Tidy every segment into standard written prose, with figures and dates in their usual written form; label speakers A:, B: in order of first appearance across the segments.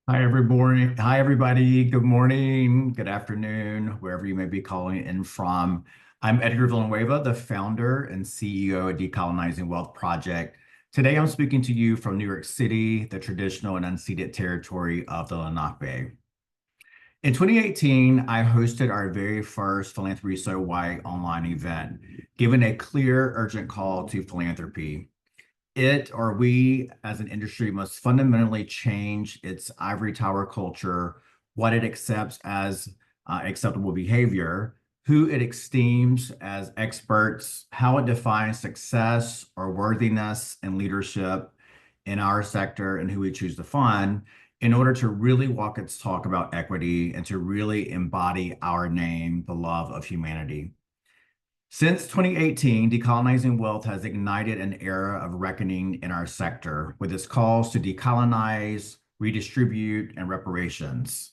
A: Hi, everybody. Hi, everybody. Good morning, good afternoon, wherever you may be calling in from. I'm Edgar Villanueva, the founder and CEO of Decolonizing Wealth Project. Today, I'm speaking to you from New York City, the traditional and unceded territory of the Lenape. In 2018, I hosted our very first Philanthropy So White online event, giving a clear, urgent call to philanthropy. It or we as an industry must fundamentally change its ivory tower culture, what it accepts as acceptable behavior, who it esteems as experts, how it defines success or worthiness and leadership in our sector, and who we choose to fund in order to really walk its talk about equity and to really embody our name, the love of humanity. Since 2018, Decolonizing Wealth has ignited an era of reckoning in our sector with its calls to decolonize, redistribute, and reparations.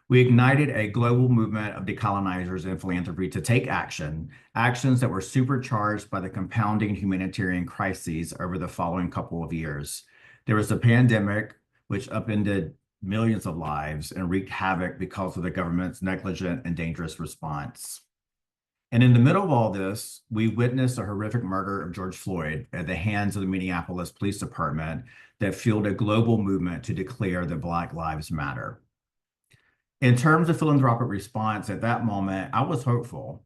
A: We ignited a global movement of decolonizers in philanthropy to take action, actions that were supercharged by the compounding humanitarian crises over the following couple of years. There was a pandemic, which upended millions of lives and wreaked havoc because of the government's negligent and dangerous response. And in the middle of all this, we witnessed a horrific murder of George Floyd at the hands of the Minneapolis Police Department that fueled a global movement to declare that Black Lives Matter. In terms of philanthropic response at that moment, I was hopeful.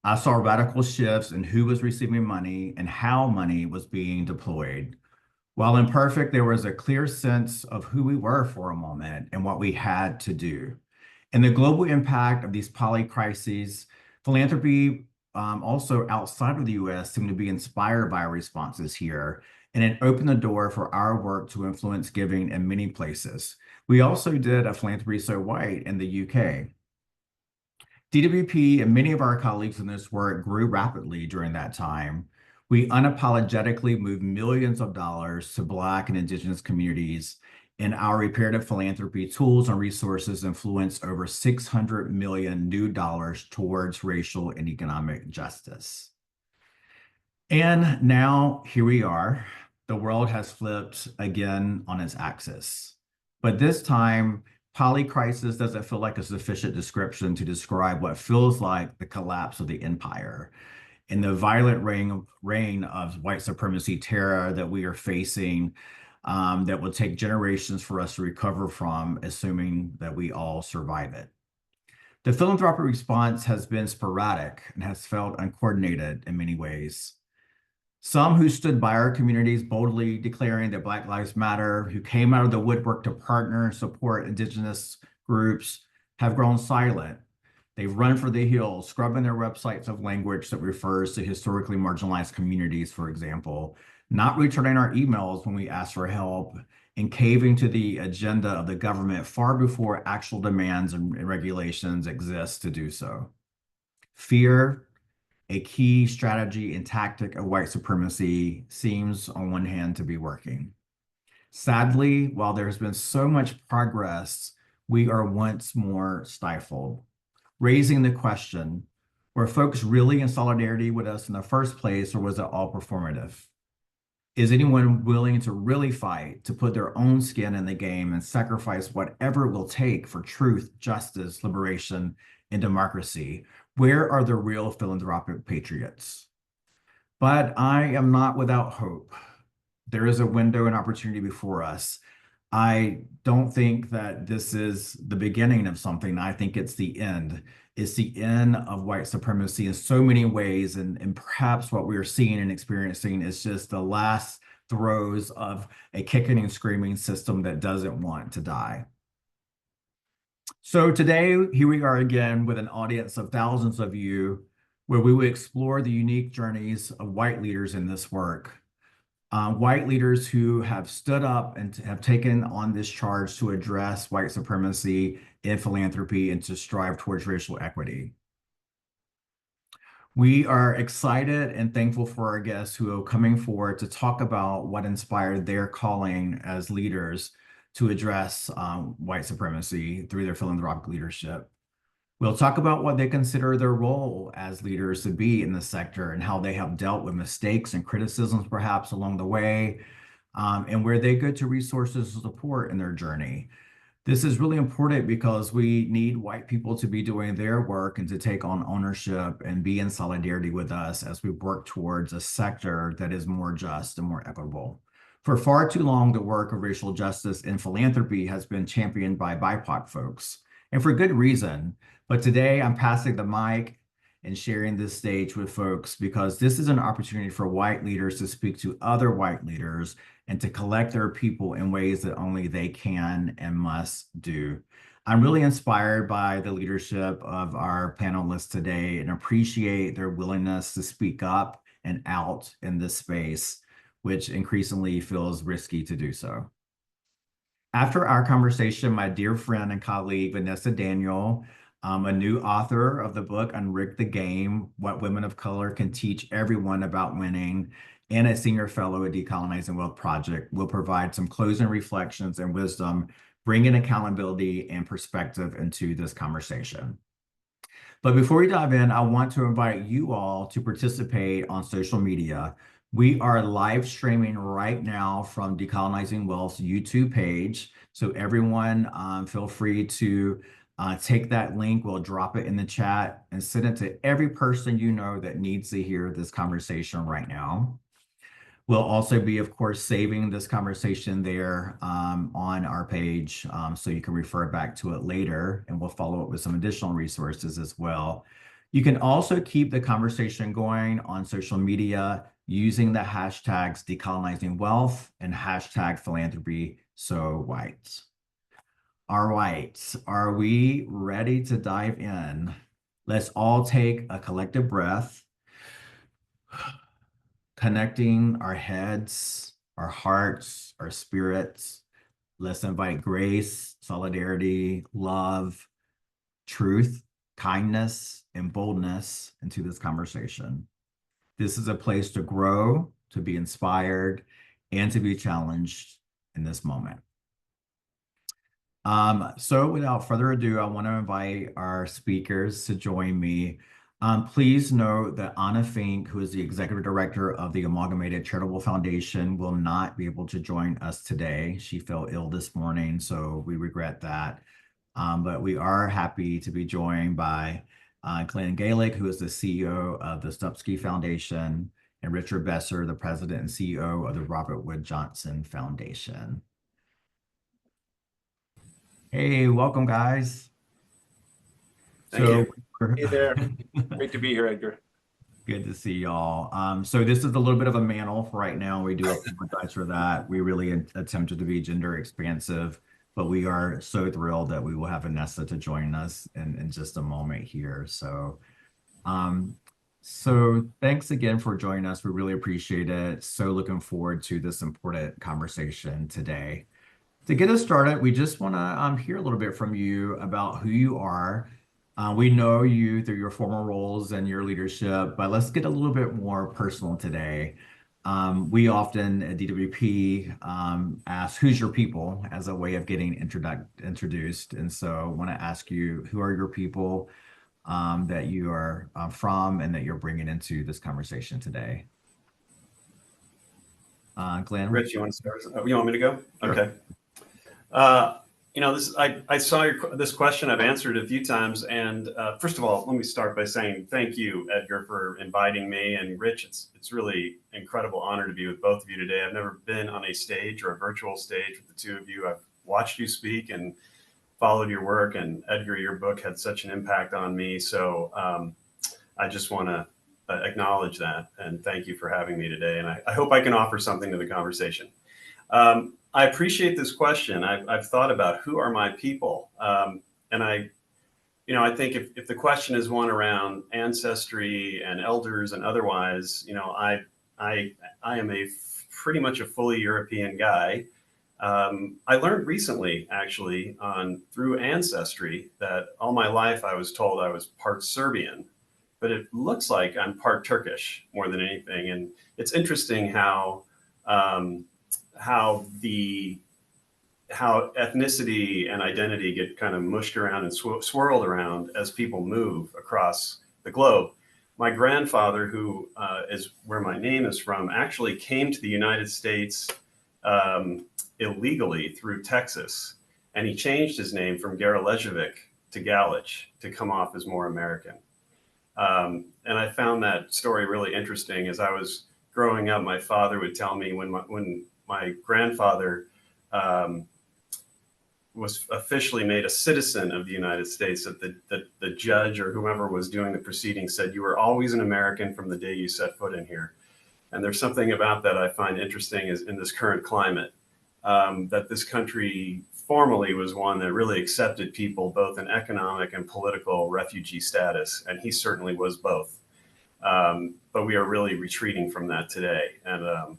A: I saw radical shifts in who was receiving money and how money was being deployed. While imperfect, there was a clear sense of who we were for a moment and what we had to do. And the global impact of these poly crises, philanthropy also outside of the US seemed to be inspired by our responses here, and it opened the door for our work to influence giving in many places. We also did a Philanthropy So White in the UK. DWP and many of our colleagues in this work grew rapidly during that time. We unapologetically moved millions of dollars to Black and Indigenous communities, and our reparative philanthropy tools and resources influence over 600 million new dollars towards racial and economic justice. And now here we are. The world has flipped again on its axis. But this time, polycrisis doesn't feel like a sufficient description to describe what feels like the collapse of the empire and the violent reign of white supremacy terror that we are facing, that will take generations for us to recover from, assuming that we all survive it. The philanthropic response has been sporadic and has felt uncoordinated in many ways. Some who stood by our communities boldly declaring that Black Lives Matter, who came out of the woodwork to partner and support Indigenous groups, have grown silent. They've run for the hills, scrubbing their websites of language that refers to historically marginalized communities, for example, not returning our emails when we ask for help, and caving to the agenda of the government far before actual demands and regulations exist to do so. Fear, a key strategy and tactic of white supremacy, seems on one hand to be working. Sadly, while there's been so much progress, we are once more stifled, raising the question, were folks really in solidarity with us in the first place, or was it all performative? Is anyone willing to really fight, to put their own skin in the game and sacrifice whatever it will take for truth, justice, liberation, and democracy? Where are the real philanthropic patriots? But I am not without hope. There is a window and opportunity before us. I don't think that this is the beginning of something. I think it's the end. It's the end of white supremacy in so many ways. And perhaps what we're seeing and experiencing is just the last throes of a kicking and screaming system that doesn't want to die. So today, here we are again with an audience of thousands of you, where we will explore the unique journeys of white leaders in this work. White leaders who have stood up and have taken on this charge to address white supremacy in philanthropy and to strive towards racial equity. We are excited and thankful for our guests who are coming forward to talk about what inspired their calling as leaders to address white supremacy through their philanthropic leadership. We'll talk about what they consider their role as leaders to be in the sector and how they have dealt with mistakes and criticisms perhaps along the way, and where they go to resources to support in their journey. This is really important because we need white people to be doing their work and to take on ownership and be in solidarity with us as we work towards a sector that is more just and more equitable. For far too long, the work of racial justice and philanthropy has been championed by BIPOC folks, and for good reason. But today I'm passing the mic and sharing this stage with folks because this is an opportunity for white leaders to speak to other white leaders and to collect their people in ways that only they can and must do. I'm really inspired by the leadership of our panelists today and appreciate their willingness to speak up and out in this space, which increasingly feels risky to do so. After our conversation, my dear friend and colleague, Vanessa Daniel, a new author of the book, Unrig the Game, What Women of Color Can Teach Everyone About Winning, and a senior fellow at Decolonizing Wealth Project, will provide some closing reflections and wisdom, bringing accountability and perspective into this conversation. But before we dive in, I want to invite you all to participate on social media. We are live streaming right now from Decolonizing Wealth's YouTube page. So everyone feel free to take that link. We'll drop it in the chat and send it to every person you know that needs to hear this conversation right now. We'll also be, of course, saving this conversation there on our page so you can refer back to it later, and we'll follow up with some additional resources as well. You can also keep the conversation going on social media using the hashtags Decolonizing Wealth and hashtag Philanthropy So White. All right, are we ready to dive in? Let's all take a collective breath, connecting our heads, our hearts, our spirits. Let's invite grace, solidarity, love, truth, kindness, and boldness into this conversation. This is a place to grow, to be inspired, and to be challenged in this moment. So without further ado, I want to invite our speakers to join me. Please note that Anna Fink, who is the executive director of the Amalgamated Charitable Foundation, will not be able to join us today. She fell ill this morning, so we regret that. But we are happy to be joined by Glen Galaich, who is the CEO of the Stupski Foundation, and Richard Besser, the president and CEO of the Robert Wood Johnson Foundation. Hey, welcome, guys.
B: Thank you. Hey there. Great to be here, Edgar.
A: Good to see y'all. So this is a little bit of a mantle for right now. We do apologize for that. We really attempted to be gender expansive, but we are so thrilled that we will have Vanessa to join us in just a moment here. So thanks again for joining us. We really appreciate it. So looking forward to this important conversation today. To get us started, we just want to hear a little bit from you about who you are. We know you through your former roles and your leadership, but let's get a little bit more personal today. We often at DWP ask, who's your people, as a way of getting introduced. And so I want to ask you, who are your people that you are from and that you're bringing into this conversation today? Glen?
B: Rich, you want to start? You want me to go?
A: Sure.
B: Okay. I saw this question. I've answered it a few times. And first of all, let me start by saying thank you, Edgar, for inviting me. And Rich, it's really incredible honor to be with both of you today. I've never been on a stage or a virtual stage with the two of you. I've watched you speak and followed your work. And Edgar, your book had such an impact on me. So I just want to acknowledge that. And thank you for having me today. And I hope I can offer something to the conversation. I appreciate this question. I've thought about who are my people, and I think if the question is one around ancestry and elders and otherwise, I am pretty much a fully European guy. I learned recently, actually, through ancestry, that all my life I was told I was part Serbian, but it looks like I'm part Turkish more than anything. And it's interesting how ethnicity and identity get kind of mushed around and swirled around as people move across the globe. My grandfather, who is where my name is from, actually came to the United States illegally through Texas. and he changed his name from Galaich to Galaich to come off as more American. And I found that story really interesting. As I was growing up, my father would tell me when my grandfather was officially made a citizen of the United States, that the judge or whomever was doing the proceedings said, "You were always an American from the day you set foot in here." And there's something about that I find interesting is in this current climate, that this country formally was one that really accepted people both in economic and political refugee status, and he certainly was both. But we are really retreating from that today, and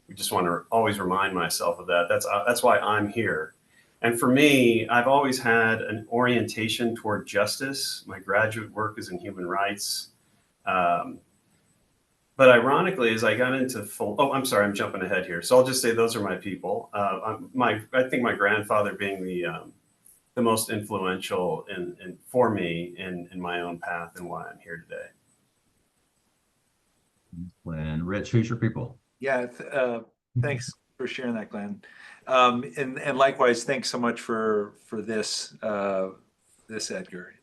B: we just want to always remind myself of that. That's why I'm here. And for me, I've always had an orientation toward justice. My graduate work is in human rights. But ironically, as I got into I'm sorry, I'm jumping ahead here. So I'll just say those are my people. I think my grandfather being the most influential for me in my own path and why I'm here today.
A: Glen, Rich, who's your people?
C: Yeah, thanks for sharing that, Glenn. And likewise, thanks so much for this Edgar.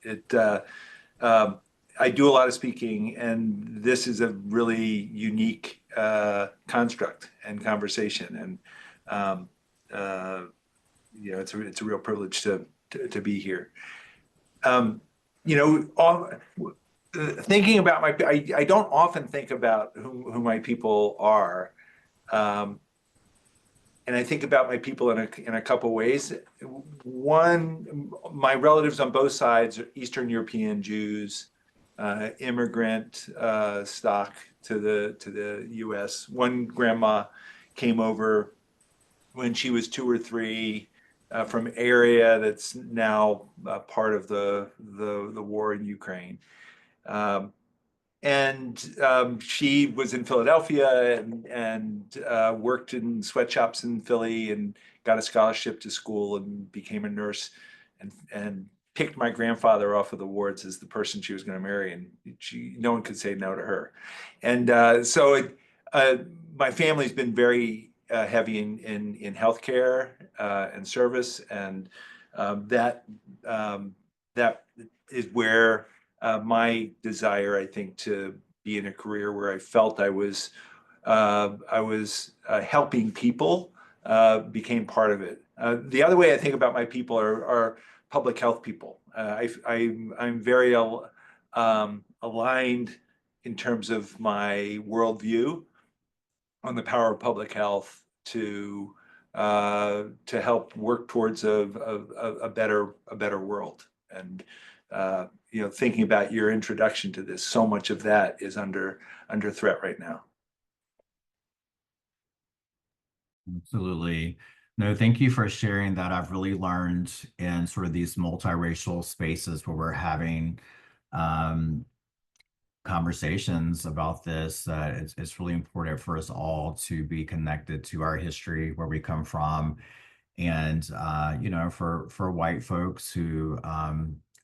C: I do a lot of speaking, and this is a really unique construct and conversation, and it's a real privilege to be here. Thinking about I don't often think about who my people are, and I think about my people in a couple ways. One, my relatives on both sides are Eastern European Jews, immigrant stock to the U.S. One grandma came over when she was 2 or 3 from area that's now part of the war in Ukraine. She was in Philadelphia and worked in sweatshops in Philly and got a scholarship to school and became a nurse and picked my grandfather off of the wards as the person she was going to marry, and no one could say no to her. And so my family's been very heavy in healthcare and service, and that is where my desire, I think, to be in a career where I felt I was helping people became part of it. The other way I think about my people are public health people. I'm very aligned in terms of my worldview on the power of public health to help work towards a better world. And thinking about your introduction to this, so much of that is under threat right now.
A: Absolutely. No, thank you for sharing that. I've really learned in sort of these multiracial spaces where we're having conversations about this, it's really important for us all to be connected to our history, where we come from. And, for white folks who,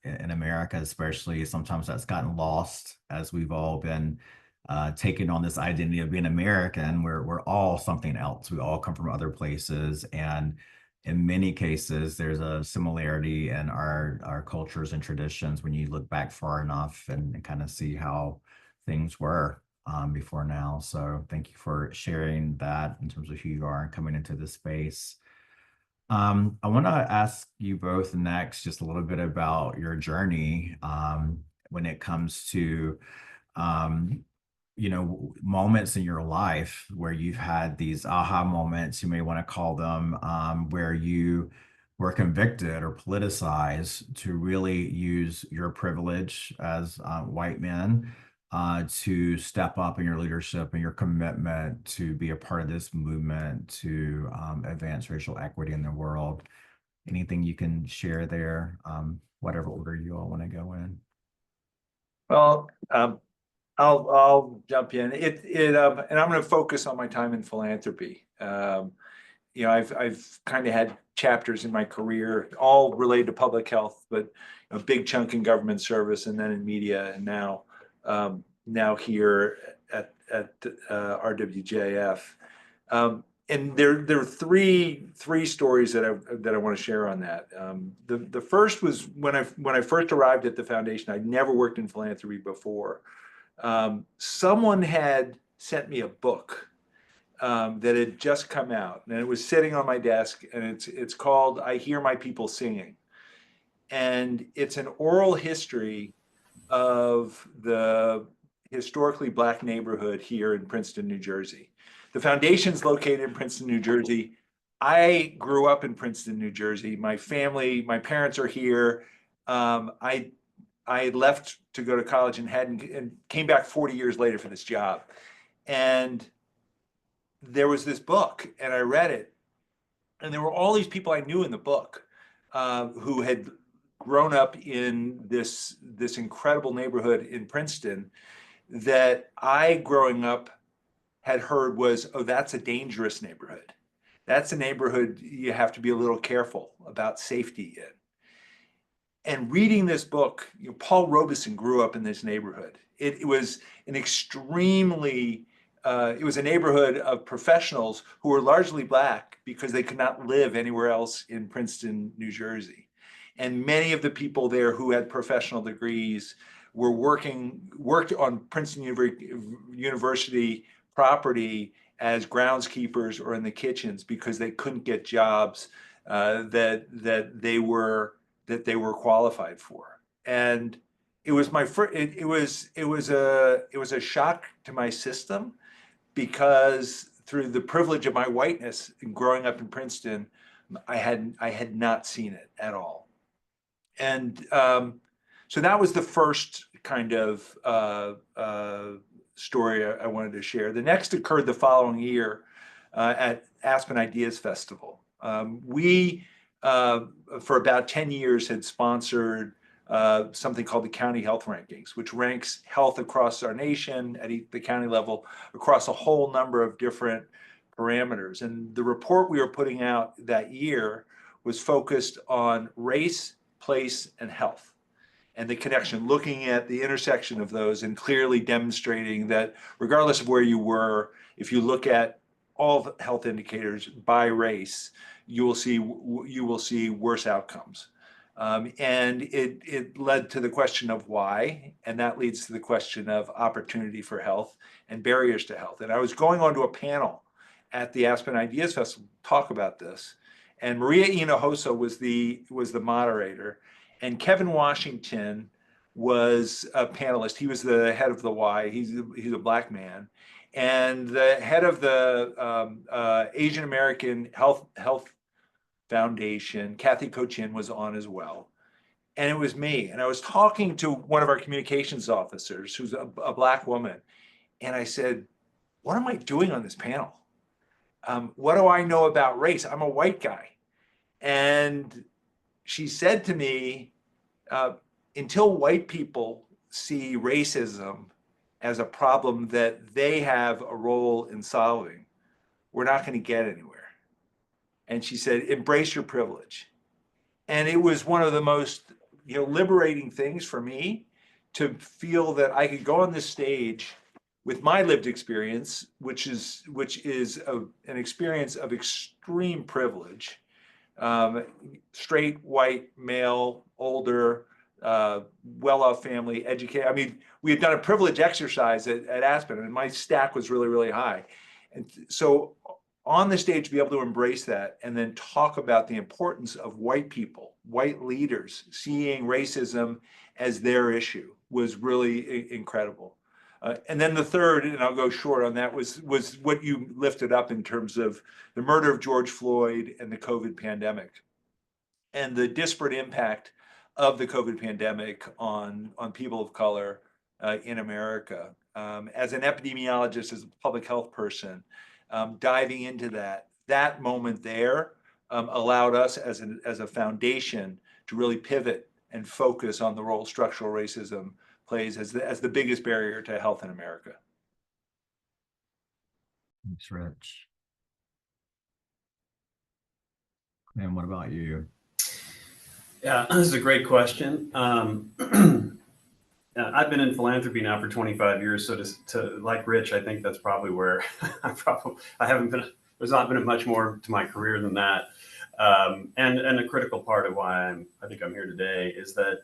A: in America especially, sometimes that's gotten lost as we've all been taking on this identity of being American. We're all something else. We all come from other places, and in many cases, there's a similarity in our cultures and traditions when you look back far enough and kind of see how things were before now. So thank you for sharing that in terms of who you are and coming into this space. I want to ask you both next just a little bit about your journey when it comes to moments in your life where you've had these aha moments, you may want to call them, where you were convicted or politicized to really use your privilege as white men to step up in your leadership and your commitment to be a part of this movement to advance racial equity in the world. Anything you can share there, whatever order you all want to go in?
C: Well, I'll jump in. And I'm going to focus on my time in philanthropy. I've kind of had chapters in my career, all related to public health, but a big chunk in government service, and then in media, and now here at RWJF. and there are three stories that I want to share on that. The first was when I first arrived at the foundation. I'd never worked in philanthropy before. Someone had sent me a book that had just come out, and it was sitting on my desk, and it's called "I Hear My People Singing," and it's an oral history of the historically Black neighborhood here in Princeton, New Jersey. The foundation's located in Princeton, New Jersey. I grew up in Princeton, New Jersey. My parents are here. I left to go to college and came back 40 years later for this job. And there was this book, and I read it, and there were all these people I knew in the book who had grown up in this incredible neighborhood in Princeton that I, growing up, had heard was, oh, that's a dangerous neighborhood. That's a neighborhood you have to be a little careful about safety in. And reading this book, Paul Robeson grew up in this neighborhood. It was an extremely, it was a neighborhood of professionals who were largely Black because they could not live anywhere else in Princeton, New Jersey. And many of the people there who had professional degrees were worked on Princeton University property as groundskeepers or in the kitchens because they couldn't get jobs that they were qualified for. And it was my first. It was a shock to my system because through the privilege of my whiteness and growing up in Princeton, I had not seen it at all. And so that was the first kind of story I wanted to share. The next occurred the following year at Aspen Ideas Festival. We, for about 10 years, had sponsored something called the County Health Rankings, which ranks health across our nation at the county level across a whole number of different parameters. And the report we were putting out that year was focused on race, place, and health, and the connection, looking at the intersection of those and clearly demonstrating that regardless of where you were, if you look at all the health indicators by race, you will see worse outcomes. And it led to the question of why, and that leads to the question of opportunity for health and barriers to health. And I was going on to a panel at the Aspen Ideas Festival to talk about this, and Maria Hinojosa was the moderator, and Kevin Washington was a panelist. He was the head of the Y. He's a Black man, and the head of the Asian American Health Foundation, Kathy Cochin, was on as well. And it was me. And I was talking to one of our communications officers, who's a Black woman, and I said, "What am I doing on this panel? What do I know about race? I'm a white guy." And she said to me, until white people see racism as a problem that they have a role in solving, we're not going to get anywhere. And she said, "Embrace your privilege." And it was one of the most liberating things for me to feel that I could go on this stage with my lived experience, which is an experience of extreme privilege, straight, white, male, older, well-off family, educated. I mean, we had done a privilege exercise at Aspen, and my stack was really, really high. And so on the stage, be able to embrace that and then talk about the importance of white people, white leaders, seeing racism as their issue was really incredible. And then the third, and I'll go short on that, was what you lifted up in terms of the murder of George Floyd and the COVID pandemic and the disparate impact of the COVID pandemic on people of color in America. As an epidemiologist, as a public health person, diving into that moment there allowed us as a foundation to really pivot and focus on the role structural racism plays as the biggest barrier to health in America.
A: Thanks, Rich. And what about you?
B: Yeah, this is a great question. I've been in philanthropy now for 25 years, so to like Rich, I think that's probably where I haven't been there's not been much more to my career than that. And a critical part of why I think I'm here today is that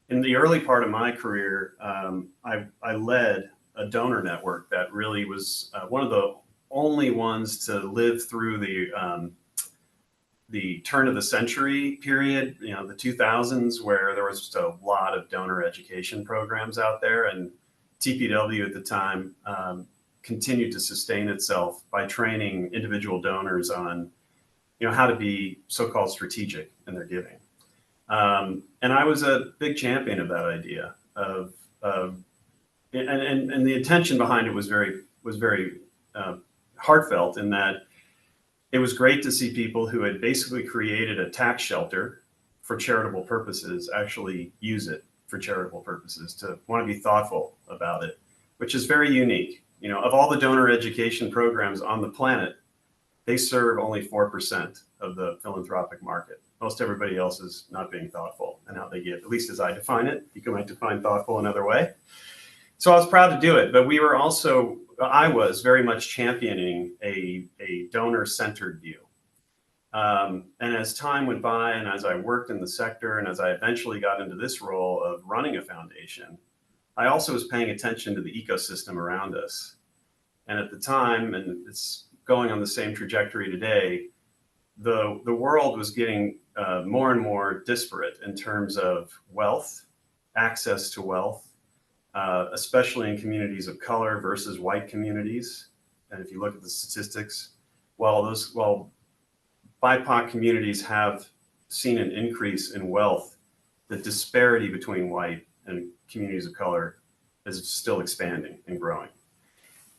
B: in the early part of my career, I led a donor network that really was one of the only ones to live through the turn of the century period, the 2000s, where there was just a lot of donor education programs out there, and TPW at the time continued to sustain itself by training individual donors on, how to be so-called strategic in their giving. And I was a big champion of that idea and the intention behind it was very heartfelt, in that it was great to see people who had basically created a tax shelter for charitable purposes actually use it for charitable purposes, to want to be thoughtful about it, which is very unique. Of all the donor education programs on the planet, they serve only 4% of the philanthropic market. Most everybody else is not being thoughtful in how they give, at least as I define it. You might define thoughtful another way. So I was proud to do it, but I was very much championing a donor-centered view. And as time went by, and as I worked in the sector, and as I eventually got into this role of running a foundation, I also was paying attention to the ecosystem around us. And at the time, and it's going on the same trajectory today, the world was getting more and more disparate in terms of wealth, access to wealth, especially in communities of color versus white communities. And if you look at the statistics, while BIPOC communities have seen an increase in wealth, the disparity between white and communities of color is still expanding and growing.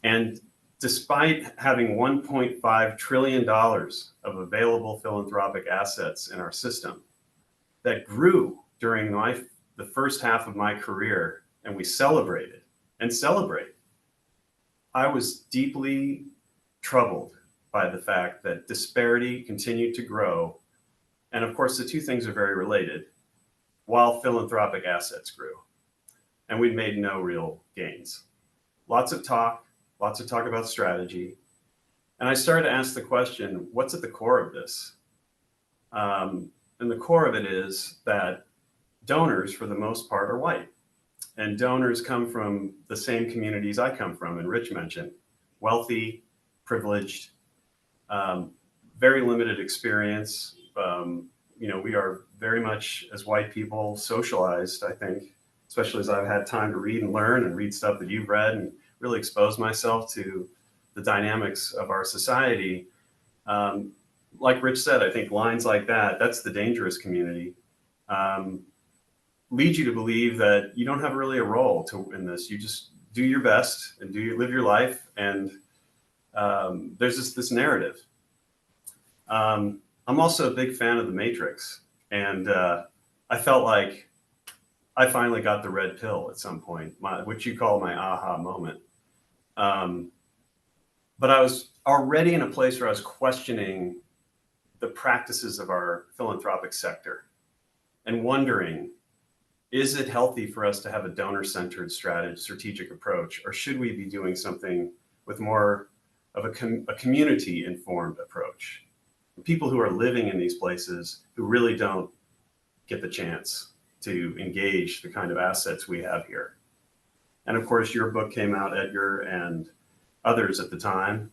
B: And despite having $1.5 trillion of available philanthropic assets in our system that grew during the first half of my career, and we celebrated and celebrate, I was deeply troubled by the fact that disparity continued to grow. And of course, the two things are very related, while philanthropic assets grew. And we'd made no real gains. Lots of talk about strategy. And I started to ask the question, what's at the core of this? And the core of it is that donors, for the most part, are white. And donors come from the same communities I come from, and Rich mentioned, wealthy, privileged, very limited experience. We are very much, as white people, socialized, I think, especially as I've had time to read and learn and read stuff that you've read and really expose myself to the dynamics of our society. Like Rich said, I think lines like that's the dangerous community, lead you to believe that you don't have really a role in this. You just do your best and live your life. And there's just this narrative. I'm also a big fan of The Matrix. And I felt like I finally got the red pill at some point, which you call my aha moment. But I was already in a place where I was questioning the practices of our philanthropic sector and wondering, is it healthy for us to have a donor-centered strategic approach, or should we be doing something with more of a community-informed approach? People who are living in these places who really don't get the chance to engage the kind of assets we have here. And of course, your book came out, Edgar, and others at the time,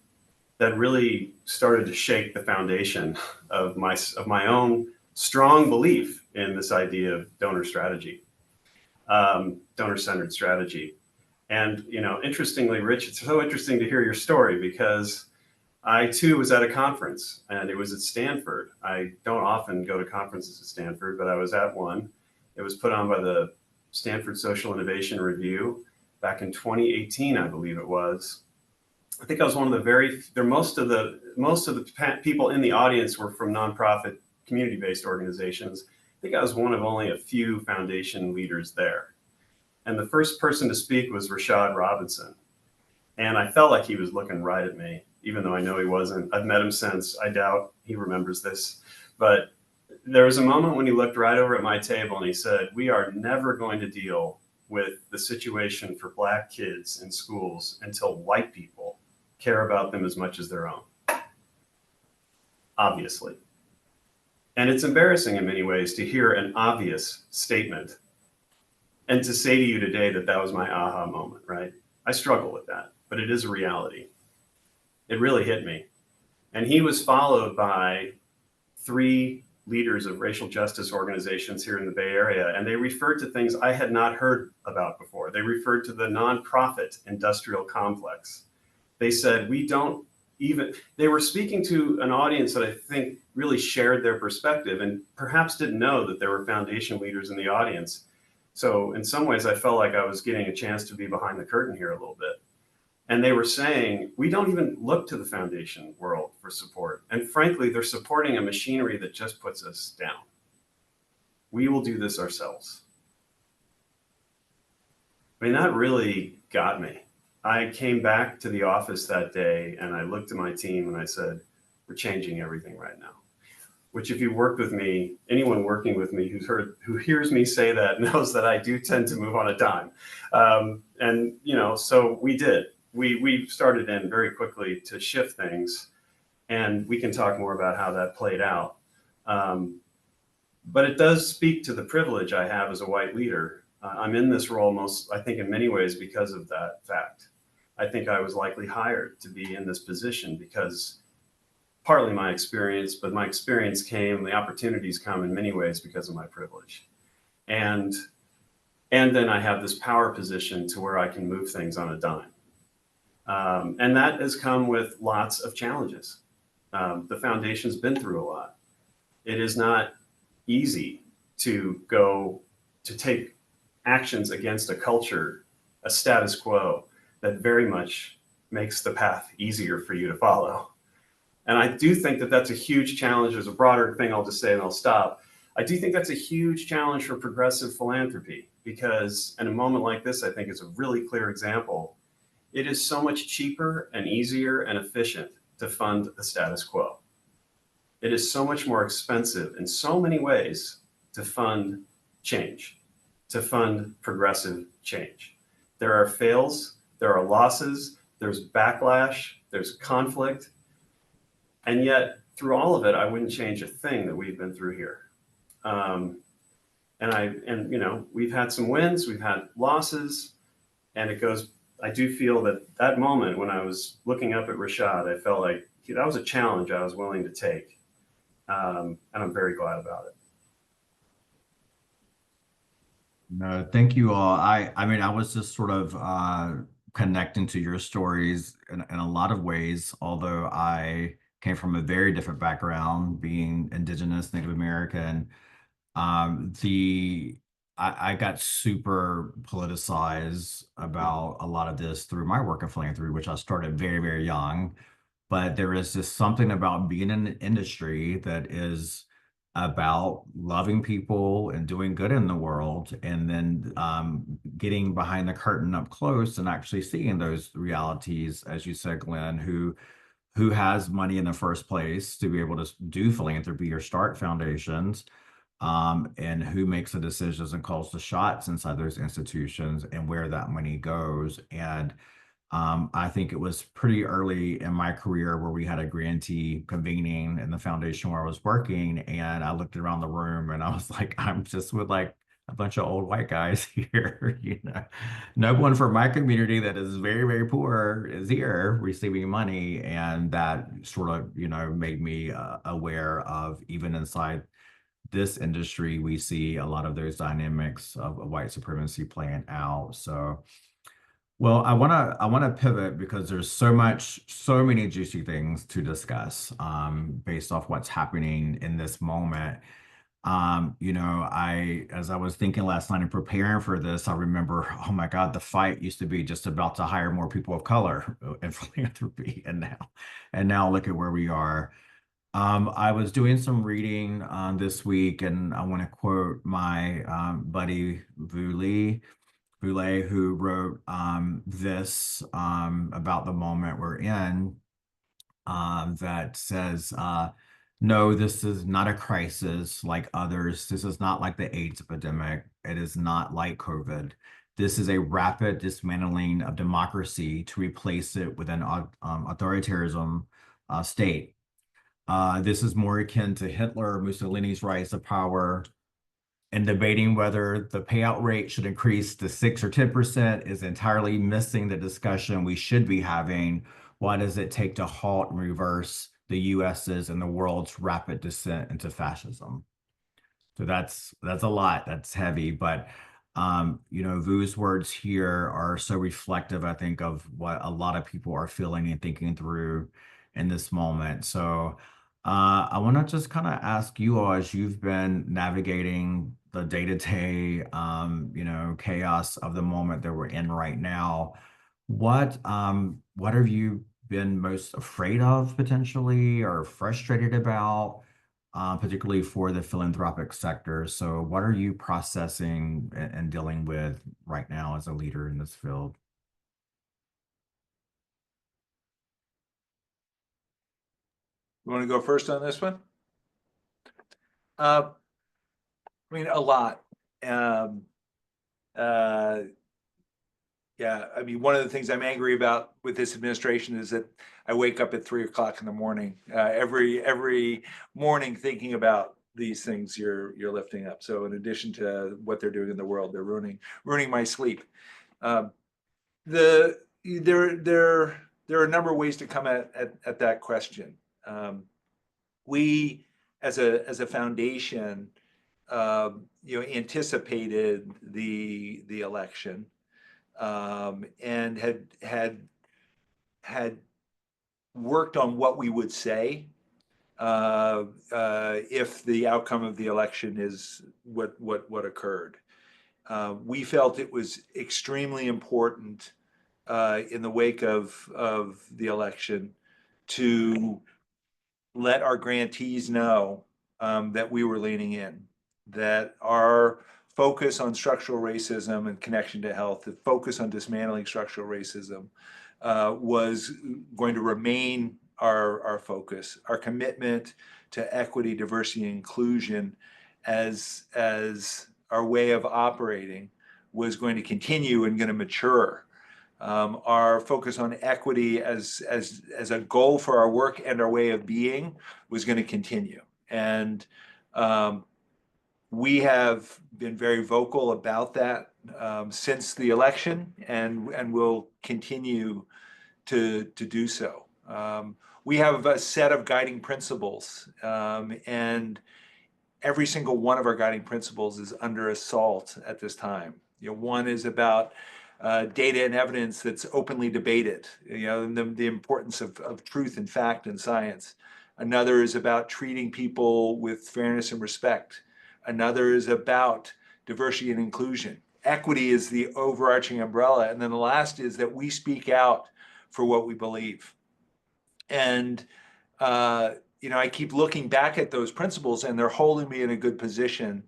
B: that really started to shake the foundation of my own strong belief in this idea of donor strategy, donor-centered strategy. And, interestingly, Rich, it's so interesting to hear your story, because I too was at a conference, and it was at Stanford. I don't often go to conferences at Stanford, but I was at one. It was put on by the Stanford Social Innovation Review back in 2018, I believe it was. I think I was one of the most of the people in the audience were from nonprofit community-based organizations. I think I was one of only a few foundation leaders there. And the first person to speak was Rashad Robinson. And I felt like he was looking right at me, even though I know he wasn't. I've met him since. I doubt he remembers this. But there was a moment when he looked right over at my table and he said, "We are never going to deal with the situation for Black kids in schools until white people care about them as much as their own." obviously. And it's embarrassing in many ways to hear an obvious statement and to say to you today that that was my aha moment, right? I struggle with that, but it is a reality. It really hit me. And he was followed by 3 leaders of racial justice organizations here in the Bay Area, and they referred to things I had not heard about before. They referred to the nonprofit industrial complex. They said, we don't even, they were speaking to an audience that I think really shared their perspective and perhaps didn't know that there were foundation leaders in the audience. So in some ways, I felt like I was getting a chance to be behind the curtain here a little bit. And they were saying, we don't even look to the foundation world for support. And frankly, they're supporting a machinery that just puts us down. We will do this ourselves. I mean, that really got me. I came back to the office that day and I looked at my team and I said, we're changing everything right now. Which if you've worked with me, anyone working with me who hears me say that knows that I do tend to move on a dime. And, you know, so we did. We started in very quickly to shift things, and we can talk more about how that played out. But it does speak to the privilege I have as a white leader. I'm in this role I think in many ways because of that fact. I think I was likely hired to be in this position because partly my experience, but my experience the opportunities come in many ways because of my privilege. And then I have this power position to where I can move things on a dime. And that has come with lots of challenges. The foundation's been through a lot. It is not easy to take actions against a culture, a status quo that very much makes the path easier for you to follow. And I do think that that's a huge challenge. There's a broader thing I'll just say and I'll stop. I do think that's a huge challenge for progressive philanthropy because in a moment like this, I think it's a really clear example. It is so much cheaper and easier and efficient to fund the status quo. It is so much more expensive in so many ways to fund change, to fund progressive change. There are fails, there are losses, there's backlash, there's conflict. And yet through all of it, I wouldn't change a thing that we've been through here. And you know, we've had some wins, we've had losses, and I do feel that moment when I was looking up at Rashad, I felt like that was a challenge I was willing to take. And I'm very glad about it.
A: No, thank you all. I mean, I was just sort of connecting to your stories in a lot of ways, although I came from a very different background, being Indigenous, Native American. I got super politicized about a lot of this through my work in philanthropy, which I started very, very young. But there is just something about being in an industry that is about loving people and doing good in the world, and then getting behind the curtain up close and actually seeing those realities, as you said, Glenn, who has money in the first place to be able to do philanthropy or start foundations, and who makes the decisions and calls the shots inside those institutions and where that money goes. And I think it was pretty early in my career where we had a grantee convening in the foundation where I was working, and I looked around the room and I was like, I'm just with like a bunch of old white guys here, you know, no one from my community that is very, very poor is here receiving money. And that sort of, you know, made me aware of, even inside this industry, we see a lot of those dynamics of white supremacy playing out. So, well, I wanna pivot because there's so many juicy things to discuss based off what's happening in this moment. You know, as I was thinking last night and preparing for this, I remember, oh my God, the fight used to be just about to hire more people of color in philanthropy, and now look at where we are. I was doing some reading this week, and I want to quote my buddy Vuli, who wrote this about the moment we're in, that says, no, this is not a crisis like others. This is not like the AIDS epidemic. It is not like COVID. This is a rapid dismantling of democracy to replace it with an authoritarianism state. This is more akin to Hitler or Mussolini's rise to power. And debating whether the payout rate should increase to 6 or 10% is entirely missing the discussion we should be having. What does it take to halt and reverse the US's and the world's rapid descent into fascism? So that's a lot. That's heavy, but Vu's words here are so reflective, I think, of what a lot of people are feeling and thinking through in this moment. So I want to just kind of ask you all, as you've been navigating the day-to-day, chaos of the moment that we're in right now, what have you been most afraid of potentially or frustrated about? Particularly for the philanthropic sector. So what are you processing and dealing with right now as a leader in this field?
C: You want to go first on this one? I mean, a lot. Yeah, I mean, one of the things I'm angry about with this administration is that I wake up at 3 o'clock in the morning, every morning thinking about these things you're lifting up. So in addition to what they're doing in the world, they're ruining my sleep. There are a number of ways to come at that question. We, as a foundation, anticipated the election. And had worked on what we would say if the outcome of the election is what occurred. We felt it was extremely important in the wake of the election to let our grantees know that we were leaning in, that our focus on structural racism and connection to health, the focus on dismantling structural racism was going to remain our focus, our commitment to equity, diversity, and inclusion as our way of operating was going to continue and going to mature. Our focus on equity as a goal for our work and our way of being was going to continue. And we have been very vocal about that since the election, and will continue to do so. We have a set of guiding principles, and every single one of our guiding principles is under assault at this time. One is about data and evidence that's openly debated, and the importance of truth and fact and science. Another is about treating people with fairness and respect. Another is about diversity and inclusion. Equity is the overarching umbrella. And then the last is that we speak out for what we believe. And, I keep looking back at those principles, and they're holding me in a good position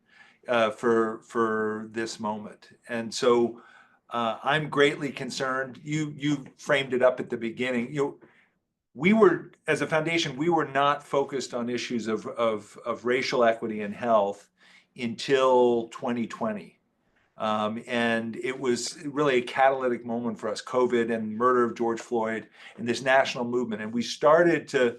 C: for this moment. And so I'm greatly concerned. You framed it up at the beginning. We were, as a foundation, we were not focused on issues of racial equity and health until 2020. And it was really a catalytic moment for us, COVID and murder of George Floyd and this national movement. And we started to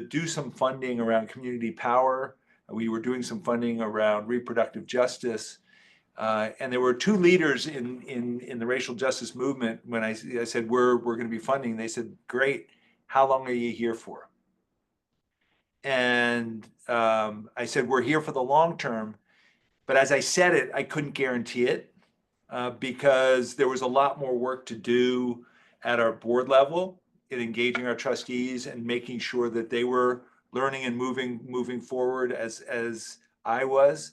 C: do some funding around community power. We were doing some funding around reproductive justice. And there were two leaders in the racial justice movement. When I said, we're going to be funding, they said, great, how long are you here for? And I said, we're here for the long term. But as I said it, I couldn't guarantee it because there was a lot more work to do at our board level in engaging our trustees and making sure that they were learning and moving forward as I was.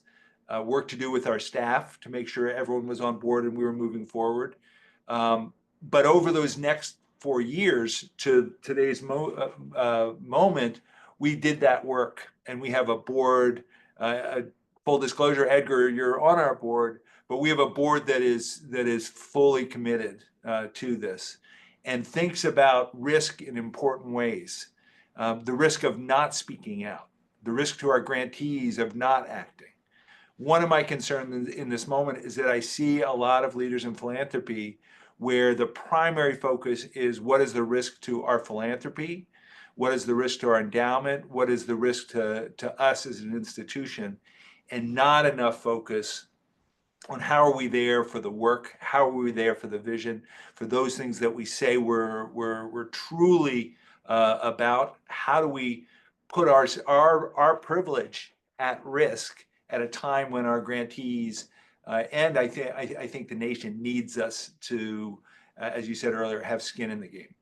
C: Work to do with our staff to make sure everyone was on board and we were moving forward. But over those next 4 years to today's moment, we did that work, and we have a board. Full disclosure, Edgar, you're on our board, but we have a board that is fully committed to this and thinks about risk in important ways. The risk of not speaking out, the risk to our grantees of not acting. One of my concerns in this moment is that I see a lot of leaders in philanthropy where the primary focus is what is the risk to our philanthropy, what is the risk to our endowment, what is the risk to us as an institution, and not enough focus on how are we there for the work, how are we there for the vision, for those things that we say we're truly about. How do we put our privilege at risk at a time when our grantees and I think the nation needs us to, as you said earlier, have skin in the game.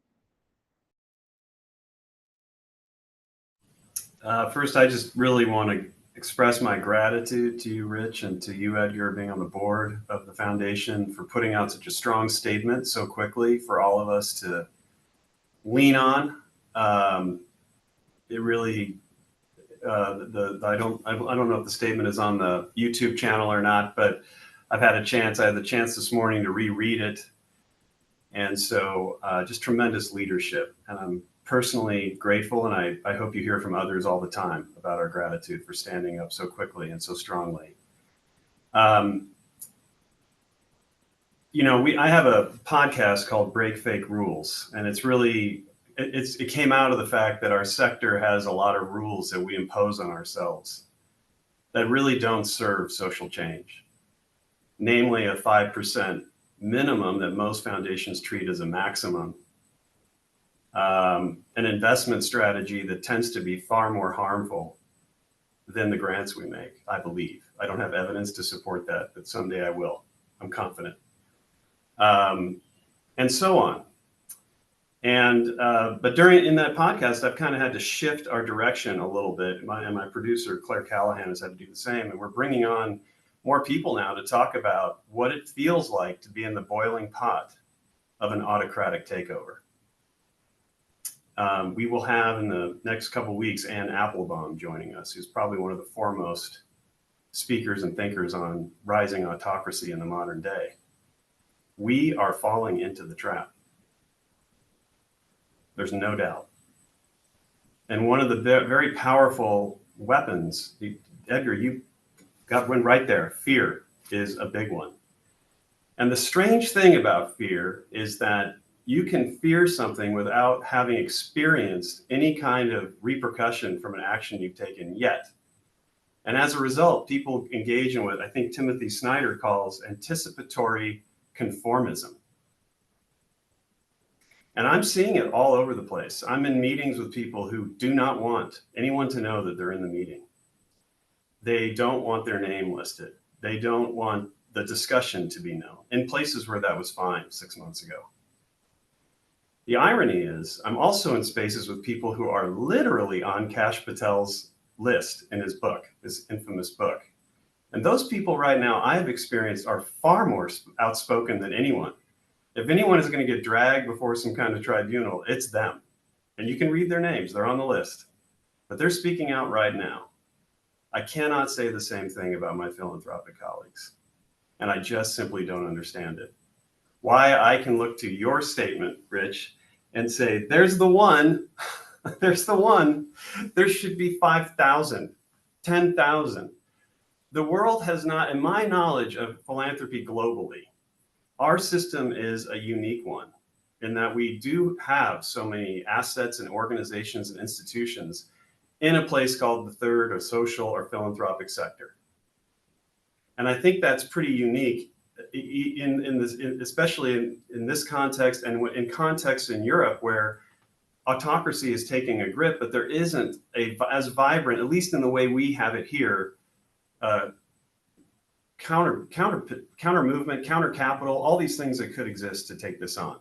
B: First, I just really want to express my gratitude to you, Rich, and to you, Edgar, being on the board of the foundation, for putting out such a strong statement so quickly for all of us to lean on. It really, I don't know if the statement is on the YouTube channel or not, but I had the chance this morning to reread it. And so just tremendous leadership. And I'm personally grateful, and I hope you hear from others all the time about our gratitude for standing up so quickly and so strongly. You know, I have a podcast called Break Fake Rules, and it's really, it came out of the fact that our sector has a lot of rules that we impose on ourselves that really don't serve social change. Namely, a 5% minimum that most foundations treat as a maximum. An investment strategy that tends to be far more harmful than the grants we make, I believe. I don't have evidence to support that, but someday I will. I'm confident. And so on. And but in that podcast, I've kind of had to shift our direction a little bit. And my producer, Claire Callahan, has had to do the same. And we're bringing on more people now to talk about what it feels like to be in the boiling pot of an autocratic takeover. We will have in the next couple of weeks Ann Applebaum joining us, who's probably one of the foremost speakers and thinkers on rising autocracy in the modern day. We are falling into the trap. There's no doubt. And one of the very powerful weapons, Edgar, you got one right there. Fear is a big one. And the strange thing about fear is that you can fear something without having experienced any kind of repercussion from an action you've taken yet. And as a result, people engage in what I think Timothy Snyder calls anticipatory conformism. And I'm seeing it all over the place. I'm in meetings with people who do not want anyone to know that they're in the meeting. They don't want their name listed. They don't want the discussion to be known in places where that was fine 6 months ago. The irony is I'm also in spaces with people who are literally on Kash Patel's list in his book, his infamous book. And those people right now I have experienced are far more outspoken than anyone. If anyone is going to get dragged before some kind of tribunal, it's them. And you can read their names, they're on the list. But they're speaking out right now. I cannot say the same thing about my philanthropic colleagues. And I just simply don't understand it. Why I can look to your statement, Rich, and say, there's the one, there's the one. There should be 5,000, 10,000. The world has not, in my knowledge of philanthropy globally, our system is a unique one in that we do have so many assets and organizations and institutions in a place called the third or social or philanthropic sector. And I think that's pretty unique in this, especially in this context and in context in Europe where autocracy is taking a grip, but there isn't as vibrant, at least in the way we have it here, counter movement, counter capital, all these things that could exist to take this on.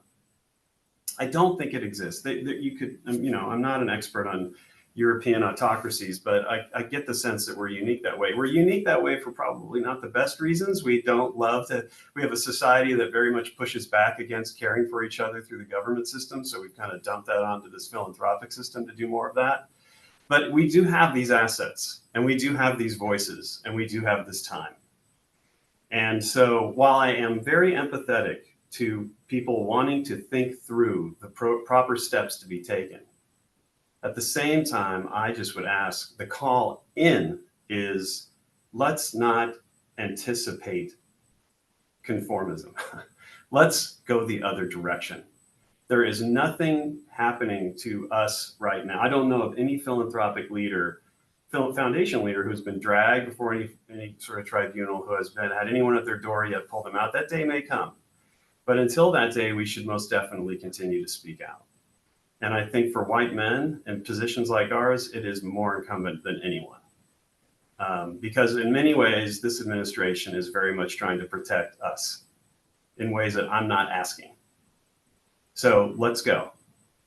B: I don't think it exists. You could, you know, I'm not an expert on European autocracies, but I get the sense that we're unique that way. We're unique that way for probably not the best reasons. We don't love to, we have a society that very much pushes back against caring for each other through the government system. So we've kind of dumped that onto this philanthropic system to do more of that. But we do have these assets and we do have these voices and we do have this time. And so while I am very empathetic to people wanting to think through the proper steps to be taken, at the same time, I just would ask, the call in is, let's not anticipate conformism. Let's go the other direction. There is nothing happening to us right now. I don't know of any philanthropic leader, foundation leader, who's been dragged before any sort of tribunal, who has had anyone at their door yet pull them out. That day may come. But until that day, we should most definitely continue to speak out. And I think for white men in positions like ours, it is more incumbent than anyone. Because in many ways, this administration is very much trying to protect us in ways that I'm not asking. So let's go.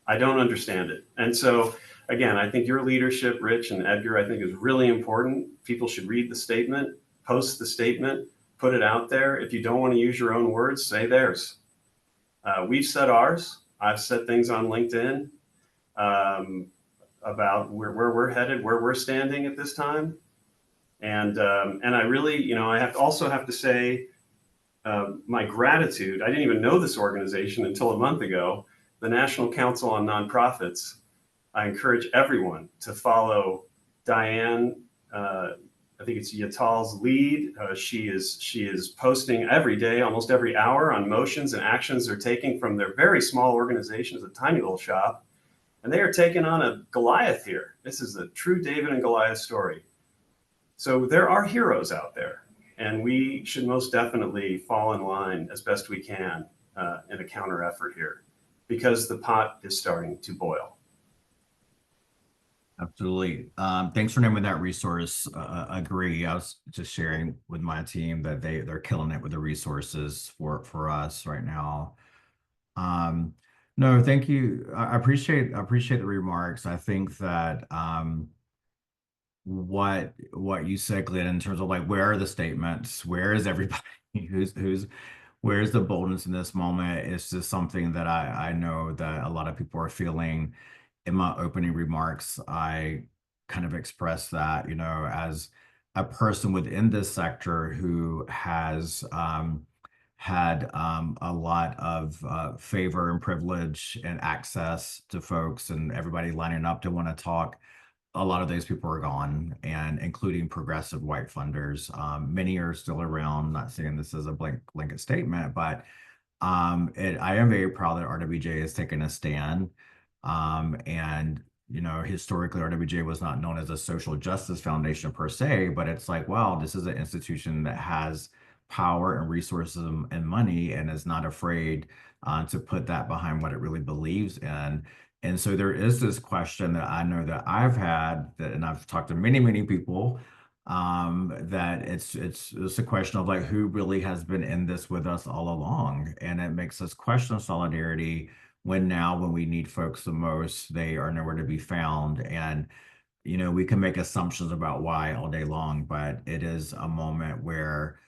B: I don't understand it. And so, again, I think your leadership, Rich and Edgar, I think is really important. People should read the statement, post the statement, put it out there. If you don't want to use your own words, say theirs. We've said ours. I've said things on LinkedIn about where we're headed, where we're standing at this time. And I really, I have to say my gratitude. I didn't even know this organization until a month ago, the National Council on Nonprofits. I encourage everyone to follow Diane. I think it's Yatal's lead. She is posting every day, almost every hour, on motions and actions they're taking from their very small organization. It's a tiny little shop, and they are taking on a Goliath here. This is a true David and Goliath story. So there are heroes out there, and we should most definitely fall in line as best we can in a counter effort here, because the pot is starting to boil.
A: Absolutely. Thanks for naming that resource. Agree. I was just sharing with my team that they're killing it with the resources for us right now. No, thank you. I appreciate the remarks. I think that what you said, Glenn, in terms of like, where are the statements? Where is everybody? Where's the boldness in this moment? It's just something that I know that a lot of people are feeling. In my opening remarks, I kind of expressed that, as a person within this sector who has had a lot of favor and privilege and access to folks and everybody lining up to want to talk. A lot of those people are gone, and including progressive white funders. Many are still around. Not saying this is a blanket statement, but I am very proud that RWJ has taken a stand. And historically, RWJ was not known as a social justice foundation per se, but it's like, wow, this is an institution that has power and resources and money, and is not afraid to put that behind what it really believes in. And so there is this question that I know that I've had, and I've talked to many, many people, that it's a question of like, who really has been in this with us all along? And it makes us question solidarity when we need folks the most, they are nowhere to be found. And we can make assumptions about why all day long, but it is a moment where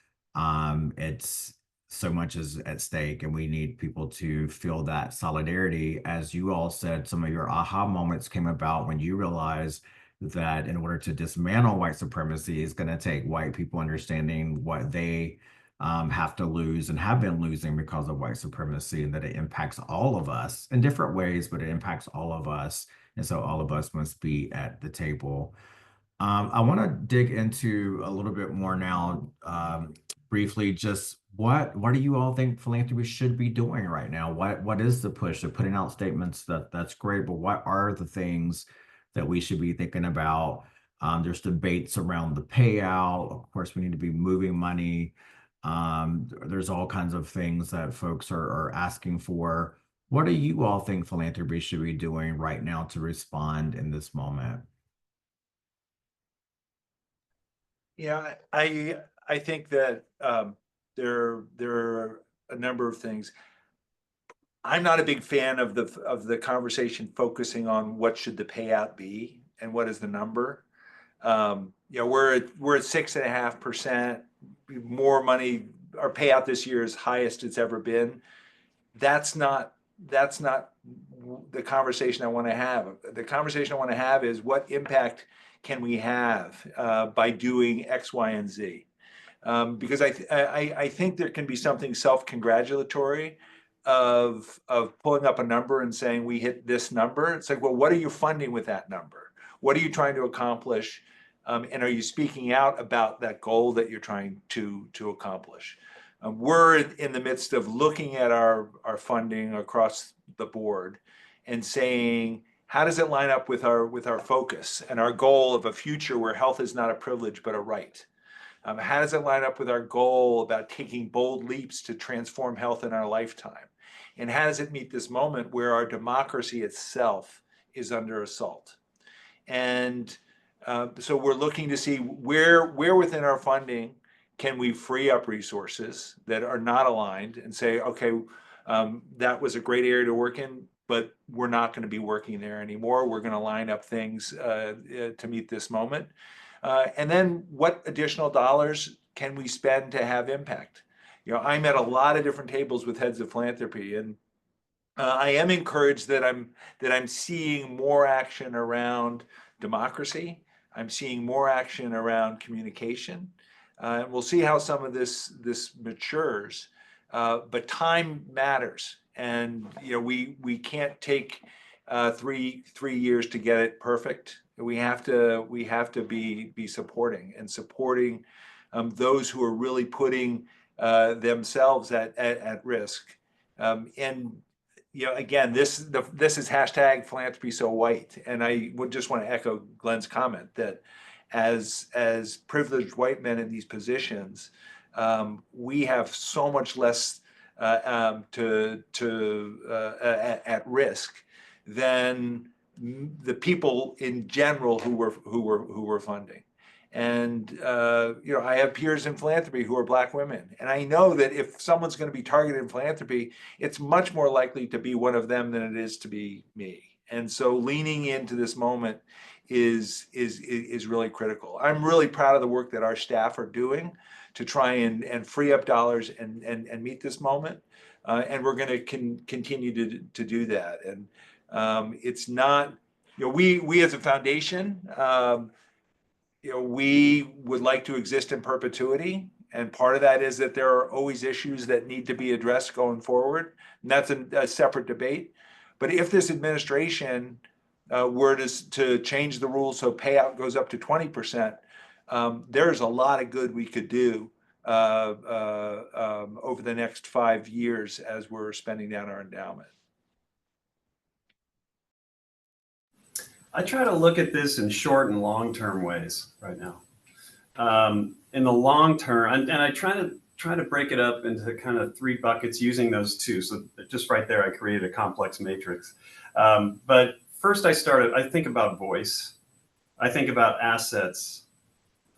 A: it's so much is at stake, and we need people to feel that solidarity. As you all said, some of your aha moments came about when you realized that in order to dismantle white supremacy, is going to take white people understanding what they have to lose and have been losing because of white supremacy, and that it impacts all of us in different ways, but it impacts all of us. And so all of us must be at the table. I want to dig into a little bit more now, briefly, just what do you all think philanthropy should be doing right now? What is the push of putting out statements? That's great, but what are the things that we should be thinking about? There's debates around the payout. Of course, we need to be moving money. There's all kinds of things that folks are asking for. What do you all think philanthropy should be doing right now to respond in this moment?
C: Yeah, I think that there are a number of things. I'm not a big fan of the conversation focusing on what should the payout be and what is the number. We're at 6.5%. More money. Our payout this year is highest it's ever been. That's not the conversation I want to have. The conversation I want to have is, what impact can we have by doing X, Y, and Z? Because I think there can be something self-congratulatory of pulling up a number and saying we hit this number. It's like, well, what are you funding with that number? What are you trying to accomplish? And are you speaking out about that goal that you're trying to accomplish? We're in the midst of looking at our funding across the board and saying, how does it line up with our focus and our goal of a future where health is not a privilege but a right? How does it line up with our goal about taking bold leaps to transform health in our lifetime? And how does it meet this moment where our democracy itself is under assault? And so we're looking to see where within our funding can we free up resources that are not aligned and say, okay, that was a great area to work in, but we're not going to be working there anymore. We're going to line up things to meet this moment. And then what additional dollars can we spend to have impact? I'm at a lot of different tables with heads of philanthropy, and I am encouraged that I'm seeing more action around democracy. I'm seeing more action around communication. And we'll see how some of this matures. But time matters, and we can't take 3 years to get it perfect. We have to be supporting those who are really putting themselves at risk. And again, this is hashtag philanthropy so white, and I would just want to echo Glen's comment that as privileged white men in these positions, we have so much less at risk than the people in general who were funding. And I have peers in philanthropy who are Black women, and I know that if someone's going to be targeted in philanthropy, it's much more likely to be one of them than it is to be me. And so leaning into this moment is really critical. I'm really proud of the work that our staff are doing to try and free up dollars and meet this moment, and we're going to continue to do that. And it's not, we as a foundation, we would like to exist in perpetuity. And part of that is that there are always issues that need to be addressed going forward. And that's a separate debate. But if this administration were to change the rules so payout goes up to 20%, there's a lot of good we could do over the next 5 years as we're spending down our endowment.
B: I try to look at this in short and long-term ways right now. In the long term, and I try to break it up into kind of 3 buckets using those 2. So just right there, I created a complex matrix. But first I think about voice, I think about assets,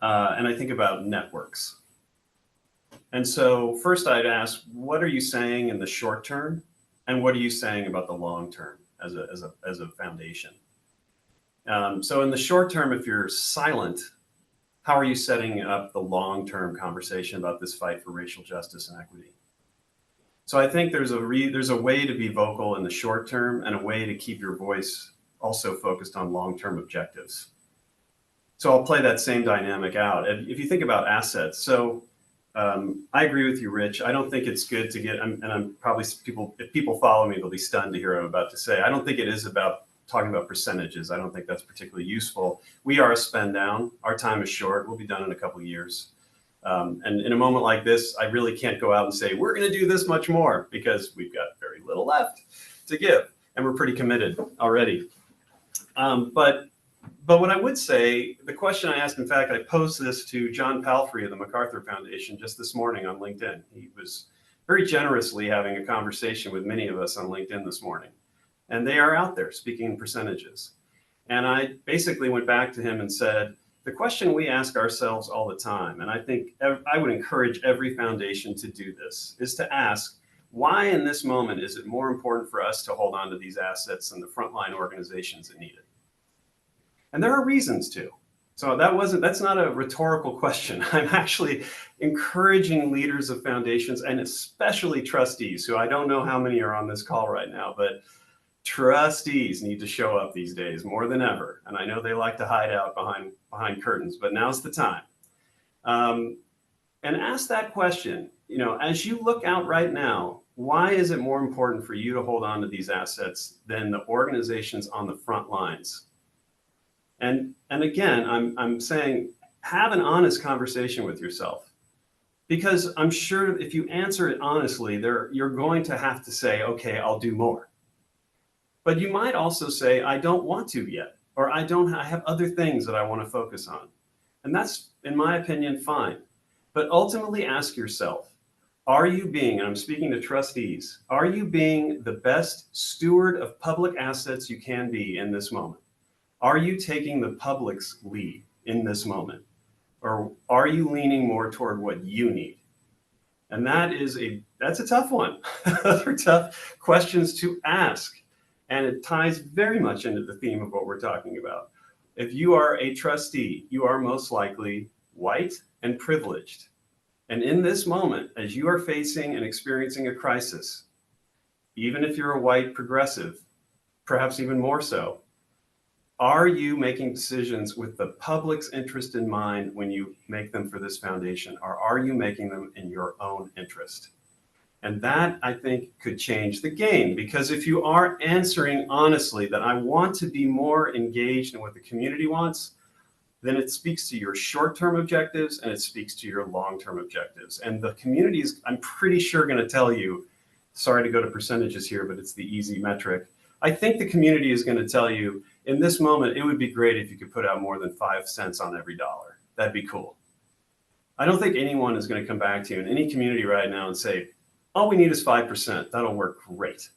B: and I think about networks. And so first I'd ask, what are you saying in the short term? And what are you saying about the long term as a foundation? So in the short term, if you're silent, how are you setting up the long-term conversation about this fight for racial justice and equity? So I think there's a way to be vocal in the short term and a way to keep your voice also focused on long-term objectives. So I'll play that same dynamic out. If you think about assets, so I agree with you, Rich. I don't think it's good to get, and I'm probably if people follow me, they'll be stunned to hear what I'm about to say. I don't think it is about talking about percentages. I don't think that's particularly useful. We are a spend down. Our time is short. We'll be done in a couple of years. And in a moment like this, I really can't go out and say, we're going to do this much more, because we've got very little left to give. And we're pretty committed already. But what I would say, the question I asked, in fact, I posed this to John Palfrey of the MacArthur Foundation just this morning on LinkedIn. He was very generously having a conversation with many of us on LinkedIn this morning. And they are out there speaking in percentages. And I basically went back to him and said, the question we ask ourselves all the time, and I think I would encourage every foundation to do this, is to ask, why in this moment is it more important for us to hold on to these assets than the frontline organizations that need it? And there are reasons to. So that's not a rhetorical question. I'm actually encouraging leaders of foundations, and especially trustees, who I don't know how many are on this call right now, but trustees need to show up these days more than ever. And I know they like to hide out behind curtains, but now's the time. And ask that question, as you look out right now, why is it more important for you to hold on to these assets than the organizations on the front lines? And again, I'm saying, have an honest conversation with yourself. Because I'm sure if you answer it honestly, you're going to have to say, okay, I'll do more. But you might also say, I don't want to yet, or I have other things that I want to focus on. And that's, in my opinion, fine. But ultimately ask yourself, are you being, and I'm speaking to trustees, are you being the best steward of public assets you can be in this moment? Are you taking the public's lead in this moment? Or are you leaning more toward what you need? And that's a tough one. Those are tough questions to ask. And it ties very much into the theme of what we're talking about. If you are a trustee, you are most likely white and privileged. And in this moment, as you are facing and experiencing a crisis, even if you're a white progressive, perhaps even more so, are you making decisions with the public's interest in mind when you make them for this foundation, or are you making them in your own interest? And that, I think, could change the game, because if you are answering honestly that I want to be more engaged in what the community wants, then it speaks to your short-term objectives and it speaks to your long-term objectives. And the community is, I'm pretty sure, going to tell you, sorry to go to percentages here, but it's the easy metric. I think the community is going to tell you, in this moment, it would be great if you could put out more than 5 cents on every dollar. That'd be cool. I don't think anyone is going to come back to you in any community right now and say, all we need is 5%. That'll work great.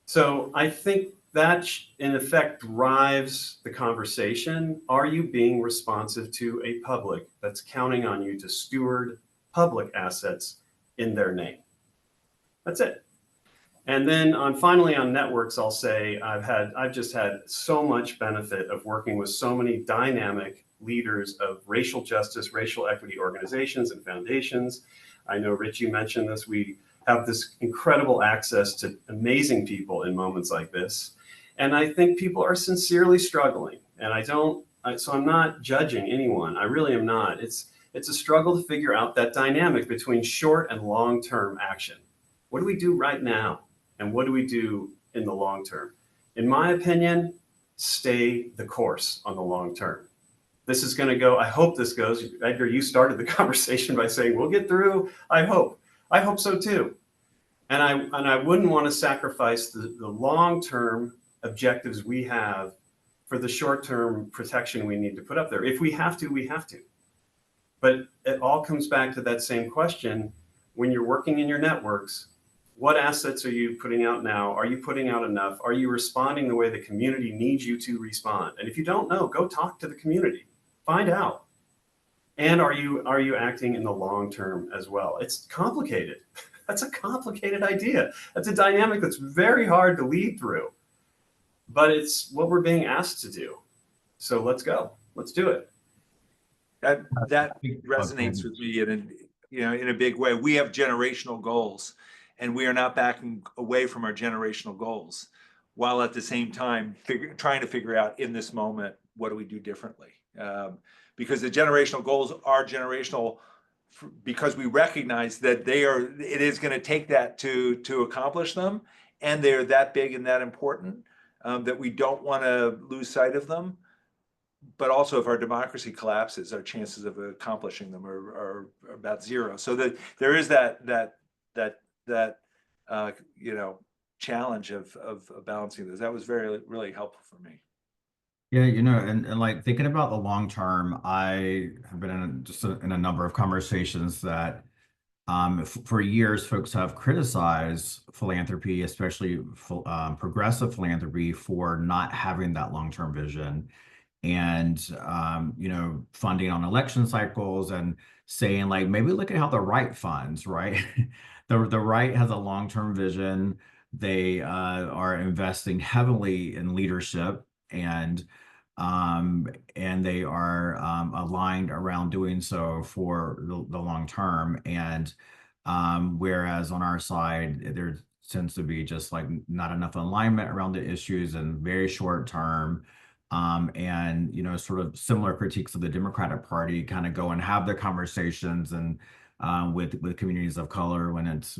B: So I think that, in effect, drives the conversation. Are you being responsive to a public that's counting on you to steward public assets in their name? That's it. And then finally on networks, I'll say I've just had so much benefit of working with so many dynamic leaders of racial justice, racial equity organizations and foundations. I know, Rich, you mentioned this. We have this incredible access to amazing people in moments like this. And I think people are sincerely struggling. And so I'm not judging anyone. I really am not. It's a struggle to figure out that dynamic between short and long-term action. What do we do right now? And what do we do in the long term? In my opinion, stay the course on the long term. This is going to go, I hope this goes. Edgar, you started the conversation by saying, we'll get through. I hope so too. And I wouldn't want to sacrifice the long-term objectives we have for the short-term protection we need to put up there. If we have to, we have to. But it all comes back to that same question. When you're working in your networks, what assets are you putting out now? Are you putting out enough? Are you responding the way the community needs you to respond? And if you don't know, go talk to the community. Find out. And are you acting in the long term as well? It's complicated. That's a complicated idea. That's a dynamic that's very hard to lead through. But it's what we're being asked to do. So let's go. Let's do it.
C: That resonates with me in a big way. We have generational goals, and we are not backing away from our generational goals, while at the same time trying to figure out in this moment, what do we do differently? Because the generational goals are generational because we recognize that it is going to take that to accomplish them, and they're that big and that important that we don't want to lose sight of them. But also, if our democracy collapses, our chances of accomplishing them are about zero. So that there is that challenge of balancing those. That was really helpful for me.
A: Yeah, and like thinking about the long term, I have been in a number of conversations that for years folks have criticized philanthropy, especially progressive philanthropy, for not having that long-term vision. And funding on election cycles, and saying, like, maybe look at how the right funds, right? The right has a long-term vision. They are investing heavily in leadership, and they are aligned around doing so for the long term. And whereas on our side, there tends to be just like not enough alignment around the issues and very short term. And sort of similar critiques of the Democratic Party kind of go and have their conversations and with communities of color when it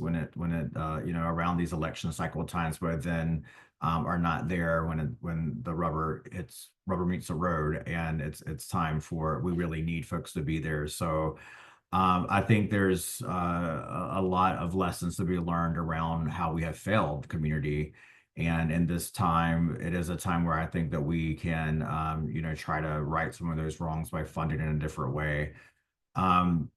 A: around these election cycle times, but then are not there when the rubber meets the road, and it's time we really need folks to be there. So I think there's a lot of lessons to be learned around how we have failed community. And in this time, it is a time where I think that we can, try to right some of those wrongs by funding in a different way. Um,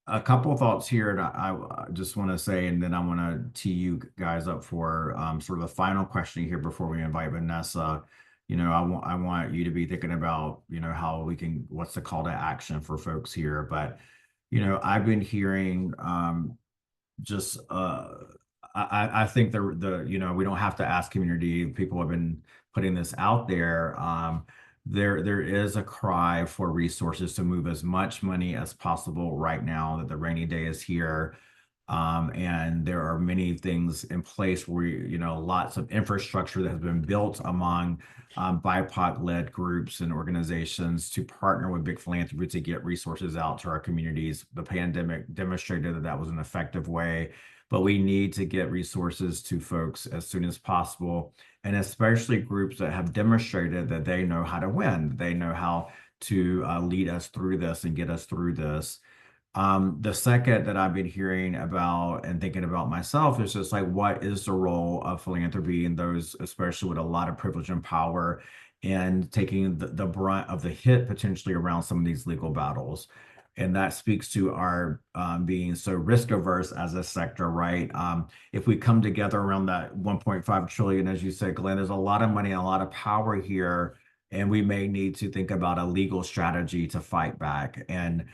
A: a couple of thoughts here, and I just want to say, and then I want to tee you guys up for sort of the final question here before we invite Vanessa. I want you to be thinking about, how we can, what's the call to action for folks here. But, I've been hearing just I think we don't have to ask community. People have been putting this out there. There is a cry for resources to move as much money as possible right now that the rainy day is here. And there are many things in place where, lots of infrastructure that has been built among BIPOC-led groups and organizations to partner with big philanthropy to get resources out to our communities. The pandemic demonstrated that that was an effective way, but we need to get resources to folks as soon as possible, and especially groups that have demonstrated that they know how to win. They know how to lead us through this and get us through this. The second that I've been hearing about and thinking about myself is just like, what is the role of philanthropy and those, especially with a lot of privilege and power, and taking the brunt of the hit potentially around some of these legal battles. And that speaks to our being so risk averse as a sector, right? If we come together around that 1.5 trillion, as you said, Glenn, there's a lot of money and a lot of power here, and we may need to think about a legal strategy to fight back. And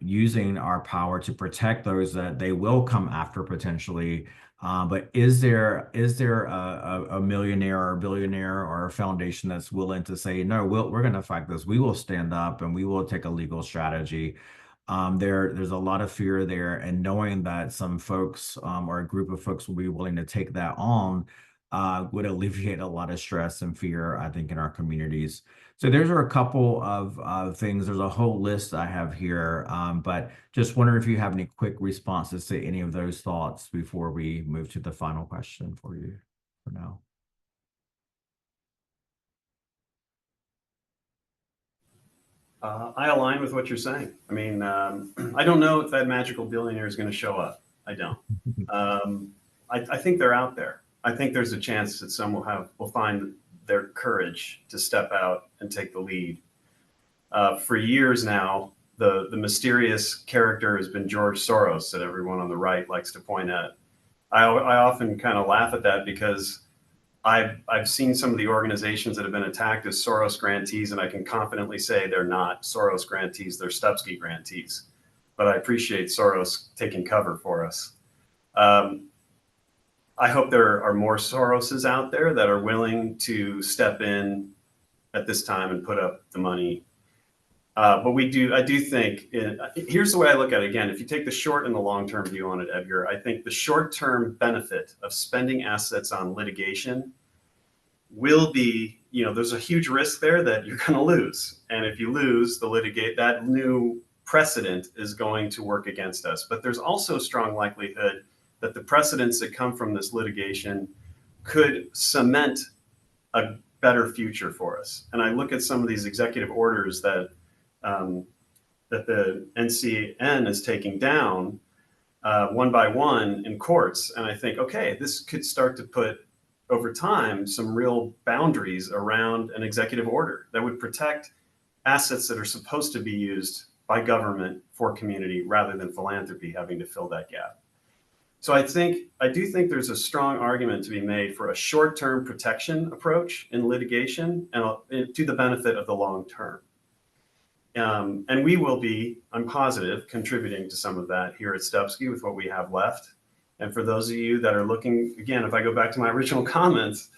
A: using our power to protect those that they will come after potentially. But is there a millionaire or a billionaire or a foundation that's willing to say, no, we're going to fight this. We will stand up and we will take a legal strategy. There's a lot of fear there, and knowing that some folks or a group of folks will be willing to take that on would alleviate a lot of stress and fear, I think, in our communities. So there's a couple of things. There's a whole list I have here, but just wondering if you have any quick responses to any of those thoughts before we move to the final question for you for now.
B: I align with what you're saying. I mean, I don't know if that magical billionaire is going to show up. I don't. I think they're out there. I think there's a chance that some will find their courage to step out and take the lead. For years now, the mysterious character has been George Soros that everyone on the right likes to point at. I often kind of laugh at that because I've seen some of the organizations that have been attacked as Soros grantees, and I can confidently say they're not Soros grantees, they're Stupski grantees. But I appreciate Soros taking cover for us. I hope there are more Soroses out there that are willing to step in at this time and put up the money. But I do think, here's the way I look at it again. If you take the short and the long-term view on it, Edgar, I think the short-term benefit of spending assets on litigation will be, there's a huge risk there that you're going to lose. And if you lose, that new precedent is going to work against us. But there's also a strong likelihood that the precedents that come from this litigation could cement a better future for us. And I look at some of these executive orders that the NCN is taking down one by one in courts, and I think, okay, this could start to put over time some real boundaries around an executive order that would protect assets that are supposed to be used by government for community rather than philanthropy having to fill that gap. So I do think there's a strong argument to be made for a short-term protection approach in litigation and to the benefit of the long term. And we will be, I'm positive, contributing to some of that here at Stupski with what we have left. And for those of you that are looking, again, if I go back to my original comments,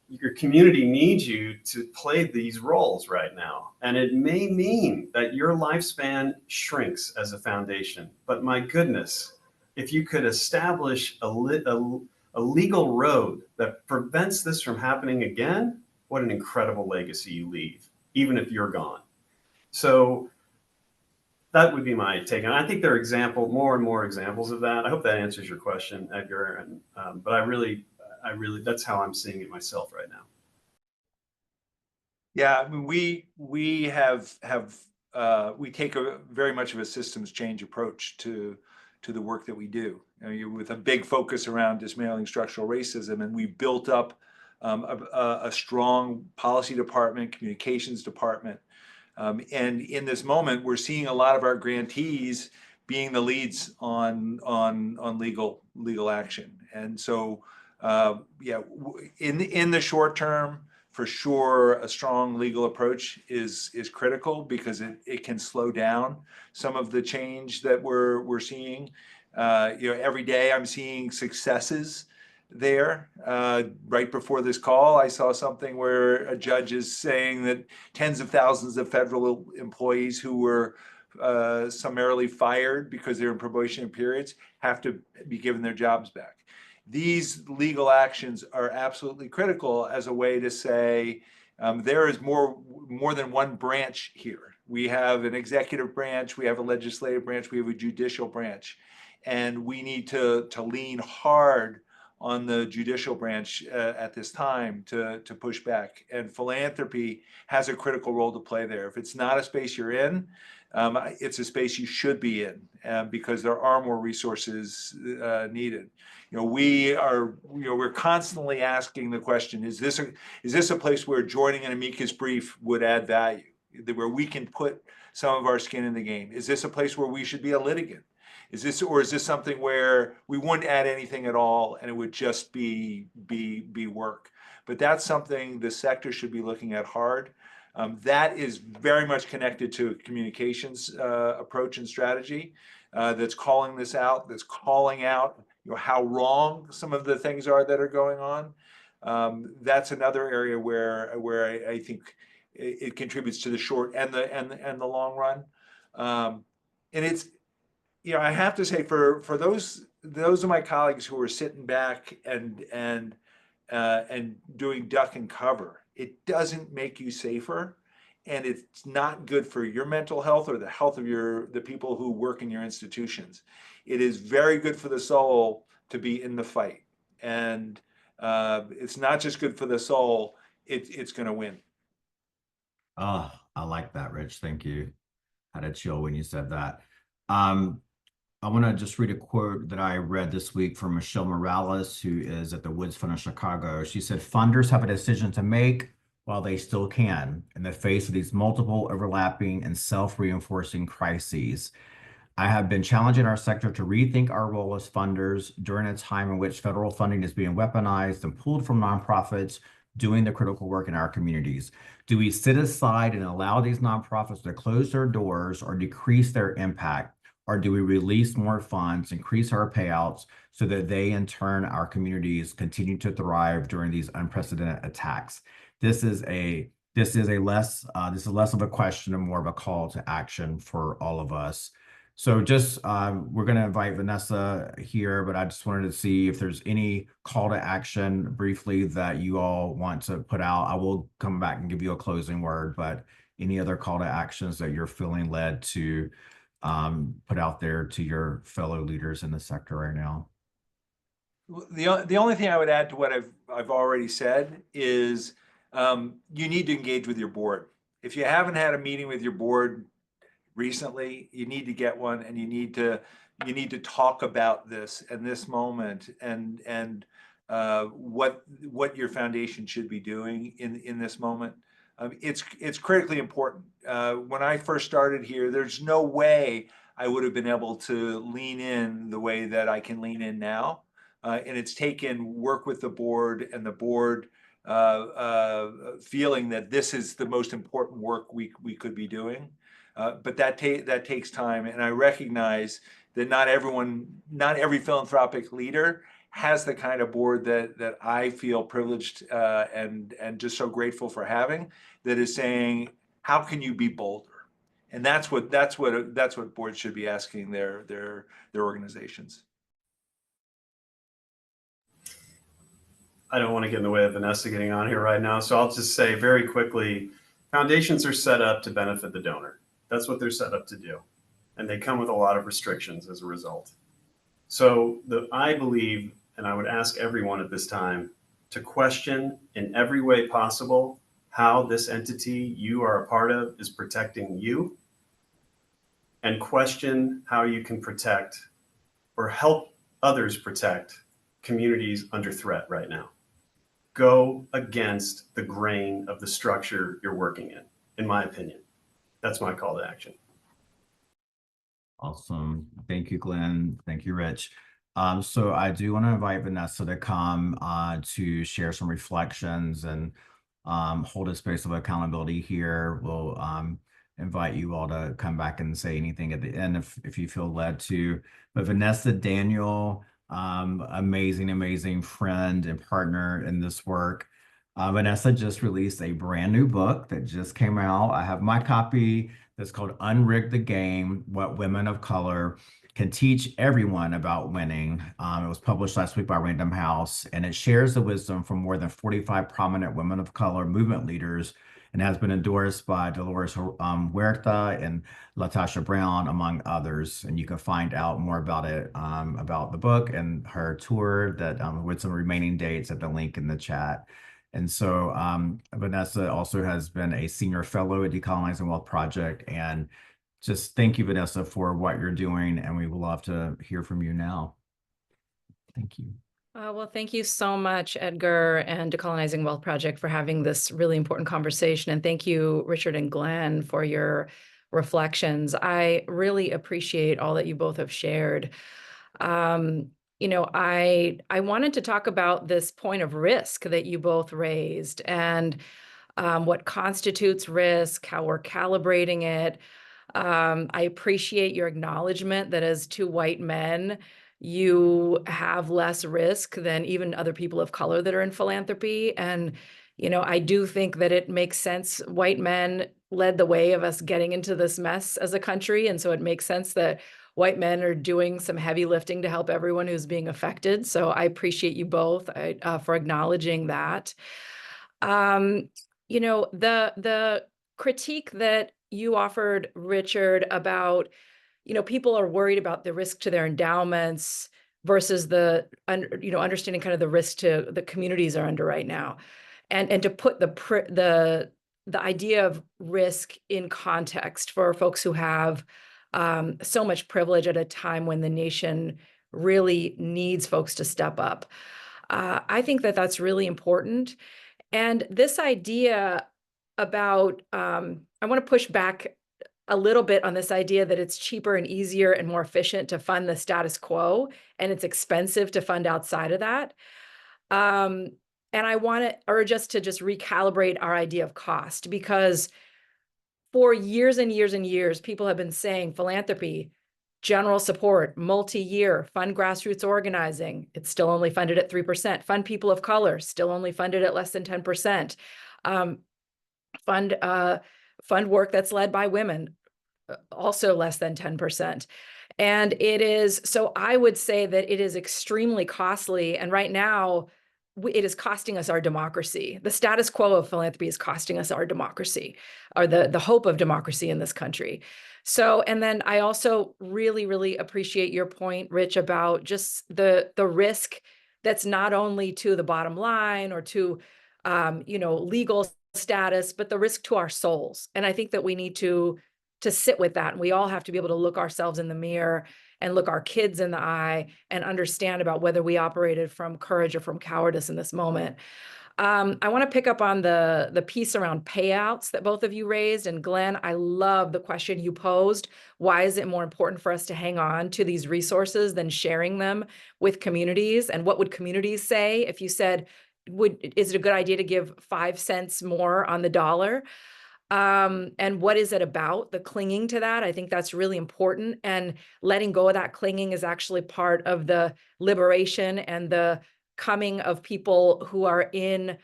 B: your community needs you to play these roles right now. And it may mean that your lifespan shrinks as a foundation, but my goodness, if you could establish a legal road that prevents this from happening again, what an incredible legacy you leave, even if you're gone. So that would be my take. And I think there are more and more examples of that. I hope that answers your question, Edgar. And but I really, that's how I'm seeing it myself right now.
C: Yeah, I mean, we have we take a very much of a systems change approach to the work that we do. With a big focus around dismantling structural racism, and we built up a strong policy department, communications department. And in this moment, we're seeing a lot of our grantees being the leads on legal action. And so, yeah, in the short term, for sure, a strong legal approach is critical, because it can slow down some of the change that we're seeing. Every day I'm seeing successes there. Right before this call, I saw something where a judge is saying that tens of thousands of federal employees who were summarily fired because they're in probationary periods have to be given their jobs back. These legal actions are absolutely critical as a way to say there is more than one branch here. We have an executive branch, we have a legislative branch, we have a judicial branch, and we need to lean hard on the judicial branch at this time to push back. And philanthropy has a critical role to play there. If it's not a space you're in, it's a space you should be in, because there are more resources needed. We're constantly asking the question: Is this a place where joining an amicus brief would add value, where we can put some of our skin in the game? Is this a place where we should be a litigant? Is this something where we wouldn't add anything at all and it would just be work? But that's something the sector should be looking at hard. That is very much connected to a communications approach and strategy that's calling this out, that's calling out how wrong some of the things are that are going on. That's another area where I think it contributes to the short and the long run. And it's, I have to say, for those of my colleagues who are sitting back and doing duck and cover, it doesn't make you safer, and it's not good for your mental health or the health of the people who work in your institutions. It is very good for the soul to be in the fight, and it's not just good for the soul; it's going to win.
A: Oh, I like that, Rich. Thank you. Had a chill when you said that. I want to just read a quote that I read this week from Michelle Morales, who is at the Woods Fund of Chicago. She said, "Funders have a decision to make while they still can in the face of these multiple, overlapping, and self-reinforcing crises. I have been challenging our sector to rethink our role as funders during a time in which federal funding is being weaponized and pulled from nonprofits doing the critical work in our communities. Do we sit aside and allow these nonprofits to close their doors or decrease their impact? Or do we release more funds, increase our payouts so that they, in turn, our communities continue to thrive during these unprecedented attacks?" This is less of a question and more of a call to action for all of us. So just we're going to invite Vanessa here, but I just wanted to see if there's any call to action briefly that you all want to put out. I will come back and give you a closing word, but any other call to actions that you're feeling led to put out there to your fellow leaders in the sector right now?
C: The only thing I would add to what I've already said is you need to engage with your board. If you haven't had a meeting with your board recently, you need to get one, and you need to talk about this and this moment and what your foundation should be doing in this moment. It's critically important. When I first started here, there's no way I would have been able to lean in the way that I can lean in now. And it's taken work with the board, and the board feeling that this is the most important work we could be doing. But that takes time, and I recognize that not every philanthropic leader has the kind of board that I feel privileged and just so grateful for having, that is saying, how can you be bolder? And that's what boards should be asking their organizations.
B: I don't want to get in the way of Vanessa getting on here right now, so I'll just say very quickly, foundations are set up to benefit the donor. That's what they're set up to do. And they come with a lot of restrictions as a result. So I believe, and I would ask everyone at this time, to question in every way possible how this entity you are a part of is protecting you and question how you can protect or help others protect communities under threat right now. Go against the grain of the structure you're working in my opinion. That's my call to action.
A: Awesome. Thank you, Glenn. Thank you, Rich. So I do want to invite Vanessa to come to share some reflections and hold a space of accountability here. We'll invite you all to come back and say anything at the end if you feel led to. But Vanessa Daniel, amazing friend and partner in this work. Vanessa just released a brand new book that just came out. I have my copy. That's called Unrig the Game, What Women of Color Can Teach Everyone About Winning. It was published last week by Random House, and it shares the wisdom from more than 45 prominent women of color movement leaders and has been endorsed by Dolores Huerta and Latasha Brown, among others. And you can find out more about it, about the book and her tour that with some remaining dates at the link in the chat. And so Vanessa also has been a senior fellow at Decolonizing Wealth Project. And just thank you, Vanessa, for what you're doing. And we would love to hear from you now. Thank you.
D: Well, thank you so much, Edgar and Decolonizing Wealth Project, for having this really important conversation. And thank you, Richard and Glenn, for your reflections. I really appreciate all that you both have shared. You know, I wanted to talk about this point of risk that you both raised and what constitutes risk, how we're calibrating it. I appreciate your acknowledgement that as two white men, you have less risk than even other people of color that are in philanthropy. And, you know, I do think that it makes sense. White men led the way of us getting into this mess as a country. And so it makes sense that white men are doing some heavy lifting to help everyone who's being affected. So I appreciate you both for acknowledging that. You know, the critique that you offered, Richard, about, you know, people are worried about the risk to their endowments versus the, you know, understanding kind of the risk to the communities are under right now. And to put the idea of risk in context for folks who have so much privilege at a time when the nation really needs folks to step up. I think that that's really important. And this idea about, I want to push back a little bit on this idea that it's cheaper and easier and more efficient to fund the status quo, and it's expensive to fund outside of that. And I want to urge us to just recalibrate our idea of cost, because for years and years and years, people have been saying philanthropy, general support, multi-year, fund grassroots organizing. It's still only funded at 3%. Fund people of color, still only funded at less than 10%. Fund work that's led by women, also less than 10%. And it is, so I would say that it is extremely costly. And right now, it is costing us our democracy. The status quo of philanthropy is costing us our democracy, or the hope of democracy in this country. So, and then I also really appreciate your point, Rich, about just the risk that's not only to the bottom line or to, you know, legal status, but the risk to our souls. And I think that we need to sit with that. And we all have to be able to look ourselves in the mirror and look our kids in the eye and understand about whether we operated from courage or from cowardice in this moment. I want to pick up on the piece around payouts that both of you raised. And Glenn, I love the question you posed. Why is it more important for us to hang on to these resources than sharing them with communities? And what would communities say if you said, is it a good idea to give 5 cents more on the dollar? And what is it about, the clinging to that? I think that's really important. And letting go of that clinging is actually part of the liberation and the coming of people who are in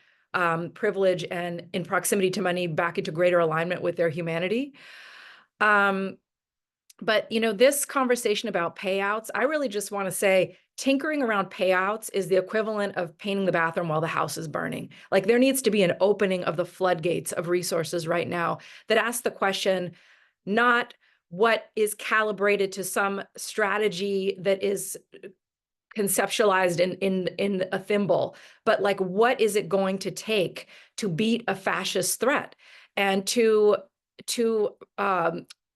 D: privilege and in proximity to money back into greater alignment with their humanity. But, you know, this conversation about payouts, I really just want to say, tinkering around payouts is the equivalent of painting the bathroom while the house is burning. Like, there needs to be an opening of the floodgates of resources right now that asks the question, not what is calibrated to some strategy that is conceptualized in a thimble, but like, what is it going to take to beat a fascist threat and to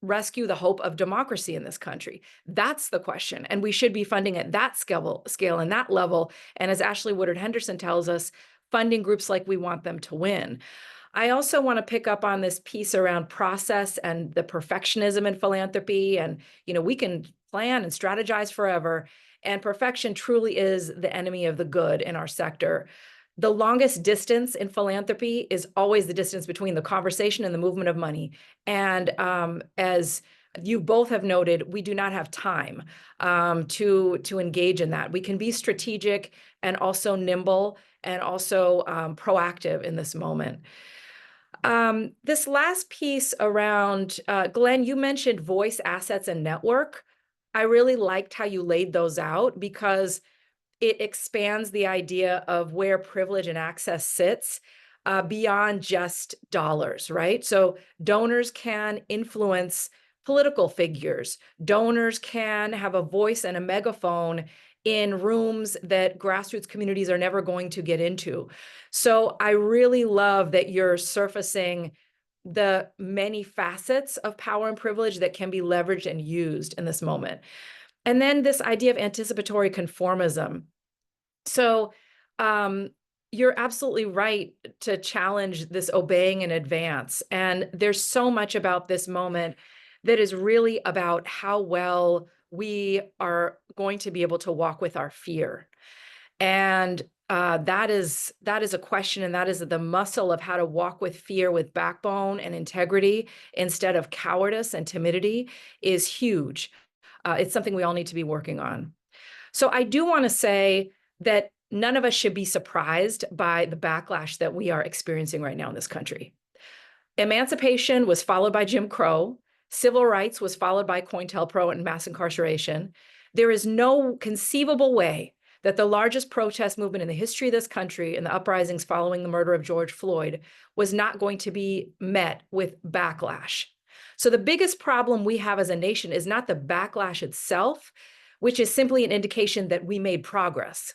D: rescue the hope of democracy in this country? That's the question. And we should be funding at that scale and that level. And as Ashley Woodard Henderson tells us, funding groups like We Want Them to Win. I also want to pick up on this piece around process and the perfectionism in philanthropy. And, we can plan and strategize forever. And perfection truly is the enemy of the good in our sector. The longest distance in philanthropy is always the distance between the conversation and the movement of money. And as you both have noted, we do not have time to engage in that. We can be strategic and also nimble and also proactive in this moment. This last piece around, Glenn, you mentioned voice, assets, and network. I really liked how you laid those out because it expands the idea of where privilege and access sits beyond just dollars, right? So donors can influence political figures. Donors can have a voice and a megaphone in rooms that grassroots communities are never going to get into. So I really love that you're surfacing the many facets of power and privilege that can be leveraged and used in this moment. And then this idea of anticipatory conformism. So you're absolutely right to challenge this obeying in advance. And there's so much about this moment that is really about how well we are going to be able to walk with our fear. And that is a question, and that is the muscle of how to walk with fear with backbone and integrity instead of cowardice and timidity is huge. It's something we all need to be working on. So I do want to say that none of us should be surprised by the backlash that we are experiencing right now in this country. Emancipation was followed by Jim Crow. Civil rights was followed by COINTELPRO and mass incarceration. There is no conceivable way that the largest protest movement in the history of this country and the uprisings following the murder of George Floyd was not going to be met with backlash. So the biggest problem we have as a nation is not the backlash itself, which is simply an indication that we made progress.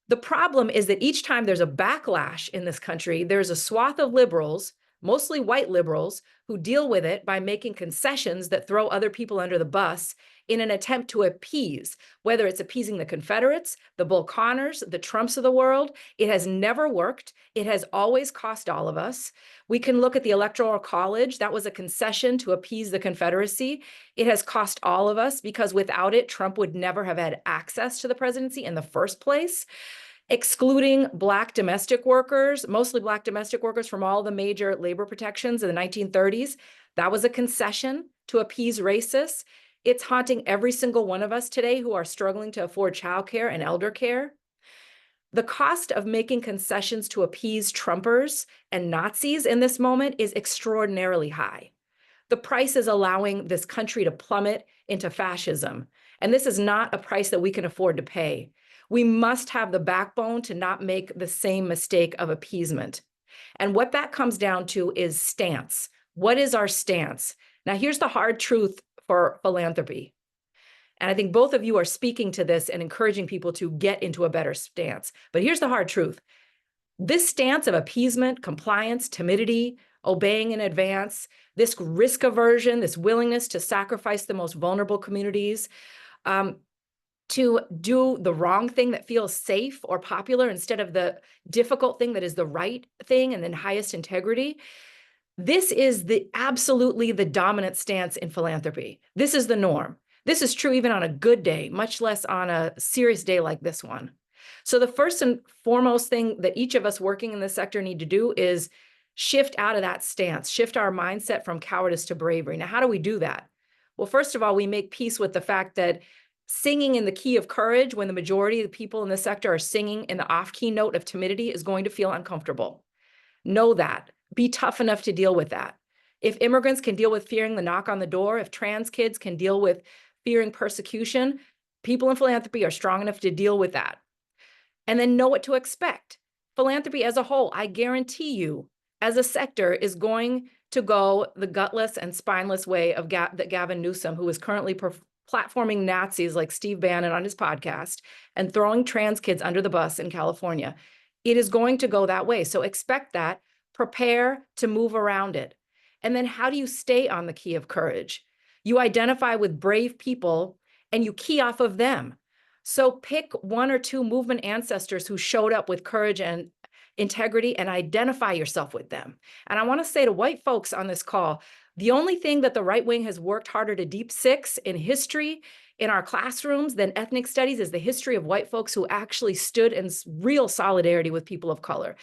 D: The problem is that each time there's a backlash in this country, there's a swath of liberals, mostly white liberals, who deal with it by making concessions that throw other people under the bus in an attempt to appease, whether it's appeasing the Confederates, the Bull Connors, the Trumps of the world. It has never worked. It has always cost all of us. We can look at the Electoral College. That was a concession to appease the Confederacy. It has cost all of us because without it, Trump would never have had access to the presidency in the first place. Excluding Black domestic workers, mostly Black domestic workers from all the major labor protections in the 1930s, that was a concession to appease racists. It's haunting every single one of us today who are struggling to afford childcare and elder care. The cost of making concessions to appease Trumpers and Nazis in this moment is extraordinarily high. The price is allowing this country to plummet into fascism. And this is not a price that we can afford to pay. We must have the backbone to not make the same mistake of appeasement. And what that comes down to is stance. What is our stance? Now, here's the hard truth for philanthropy. And I think both of you are speaking to this and encouraging people to get into a better stance. But here's the hard truth. This stance of appeasement, compliance, timidity, obeying in advance, this risk aversion, this willingness to sacrifice the most vulnerable communities, to do the wrong thing that feels safe or popular instead of the difficult thing that is the right thing and then highest integrity. This is absolutely the dominant stance in philanthropy. This is the norm. This is true even on a good day, much less on a serious day like this one. So the first and foremost thing that each of us working in this sector need to do is shift out of that stance, shift our mindset from cowardice to bravery. Now, how do we do that? Well, first of all, we make peace with the fact that singing in the key of courage when the majority of the people in the sector are singing in the off-key note of timidity is going to feel uncomfortable. Know that. Be tough enough to deal with that. If immigrants can deal with fearing the knock on the door, if trans kids can deal with fearing persecution, people in philanthropy are strong enough to deal with that. And then know what to expect. Philanthropy as a whole, I guarantee you, as a sector, is going to go the gutless and spineless way of that Gavin Newsom, who is currently platforming Nazis like Steve Bannon on his podcast and throwing trans kids under the bus in California. It is going to go that way. So expect that, prepare to move around it. And then how do you stay on the key of courage? You identify with brave people and you key off of them. So pick one or two movement ancestors who showed up with courage and integrity and identify yourself with them. And I want to say to white folks on this call, the only thing that the right wing has worked harder to deep six in history in our classrooms than ethnic studies is the history of white folks who actually stood in real solidarity with people of color.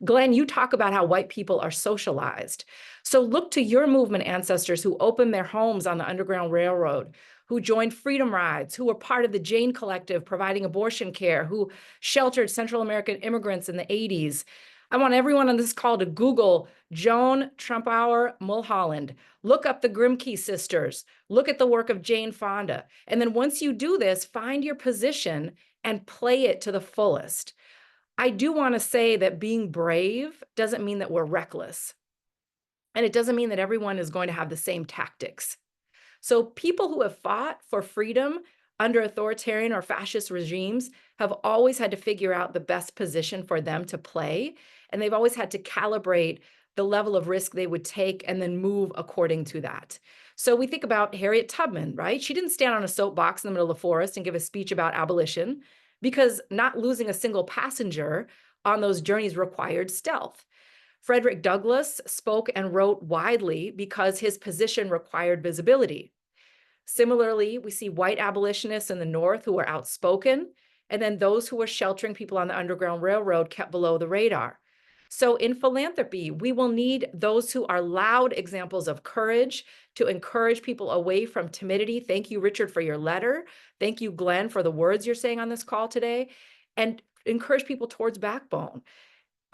D: Glen, you talk about how white people are socialized. So look to your movement ancestors who opened their homes on the Underground Railroad, who joined freedom rides, who were part of the Jane Collective providing abortion care, who sheltered Central American immigrants in the 80s. I want everyone on this call to Google Joan Trumpauer Mulholland. Look up the Grimke sisters. Look at the work of Jane Fonda. And then once you do this, find your position and play it to the fullest. I do want to say that being brave doesn't mean that we're reckless. And it doesn't mean that everyone is going to have the same tactics. So people who have fought for freedom under authoritarian or fascist regimes have always had to figure out the best position for them to play. And they've always had to calibrate the level of risk they would take and then move according to that. So we think about Harriet Tubman, right? She didn't stand on a soapbox in the middle of the forest and give a speech about abolition because not losing a single passenger on those journeys required stealth. Frederick Douglass spoke and wrote widely because his position required visibility. Similarly, we see white abolitionists in the North who are outspoken, and then those who were sheltering people on the Underground Railroad kept below the radar. So in philanthropy, we will need those who are loud examples of courage to encourage people away from timidity. Thank you, Richard, for your letter. Thank you, Glen, for the words you're saying on this call today, and encourage people towards backbone.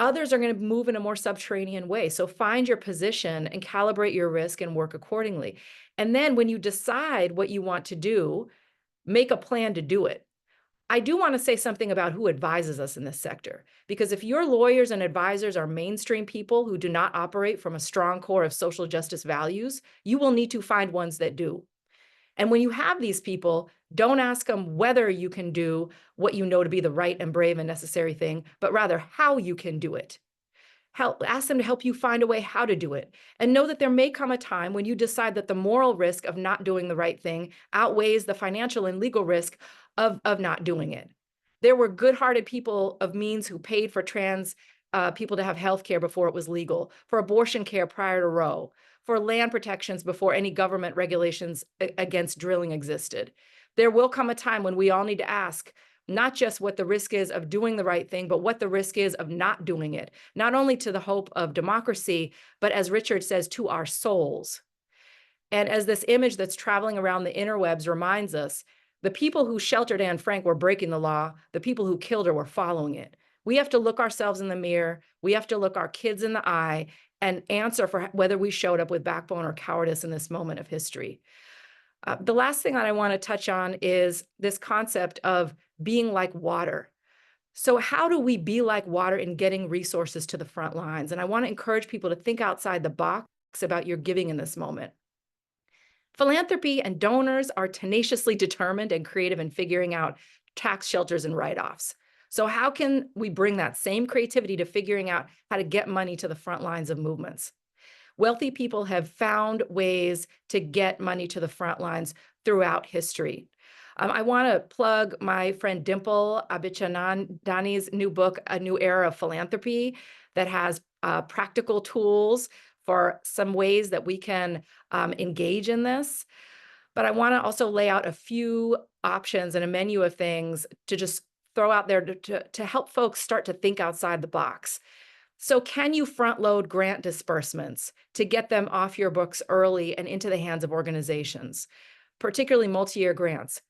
D: Others are going to move in a more subterranean way. So find your position and calibrate your risk and work accordingly. And then when you decide what you want to do, make a plan to do it. I do want to say something about who advises us in this sector, because if your lawyers and advisors are mainstream people who do not operate from a strong core of social justice values, you will need to find ones that do. And when you have these people, don't ask them whether you can do what you know to be the right and brave and necessary thing, but rather how you can do it. Ask them to help you find a way how to do it. And know that there may come a time when you decide that the moral risk of not doing the right thing outweighs the financial and legal risk of not doing it. There were good-hearted people of means who paid for trans people to have health care before it was legal, for abortion care prior to Roe, for land protections before any government regulations against drilling existed. There will come a time when we all need to ask not just what the risk is of doing the right thing, but what the risk is of not doing it, not only to the hope of democracy, but as Richard says, to our souls. And as this image that's traveling around the interwebs reminds us, the people who sheltered Anne Frank were breaking the law. The people who killed her were following it. We have to look ourselves in the mirror. We have to look our kids in the eye and answer for whether we showed up with backbone or cowardice in this moment of history. The last thing that I want to touch on is this concept of being like water. So how do we be like water in getting resources to the front lines? And I want to encourage people to think outside the box about your giving in this moment. Philanthropy and donors are tenaciously determined and creative in figuring out tax shelters and write-offs. So how can we bring that same creativity to figuring out how to get money to the front lines of movements? Wealthy people have found ways to get money to the front lines throughout history. I want to plug my friend Dimple Abichanandani's new book, A New Era of Philanthropy, that has practical tools for some ways that we can engage in this. But I want to also lay out a few options and a menu of things to just throw out there to help folks start to think outside the box. So can you front load grant disbursements to get them off your books early and into the hands of organizations, particularly multi-year grants?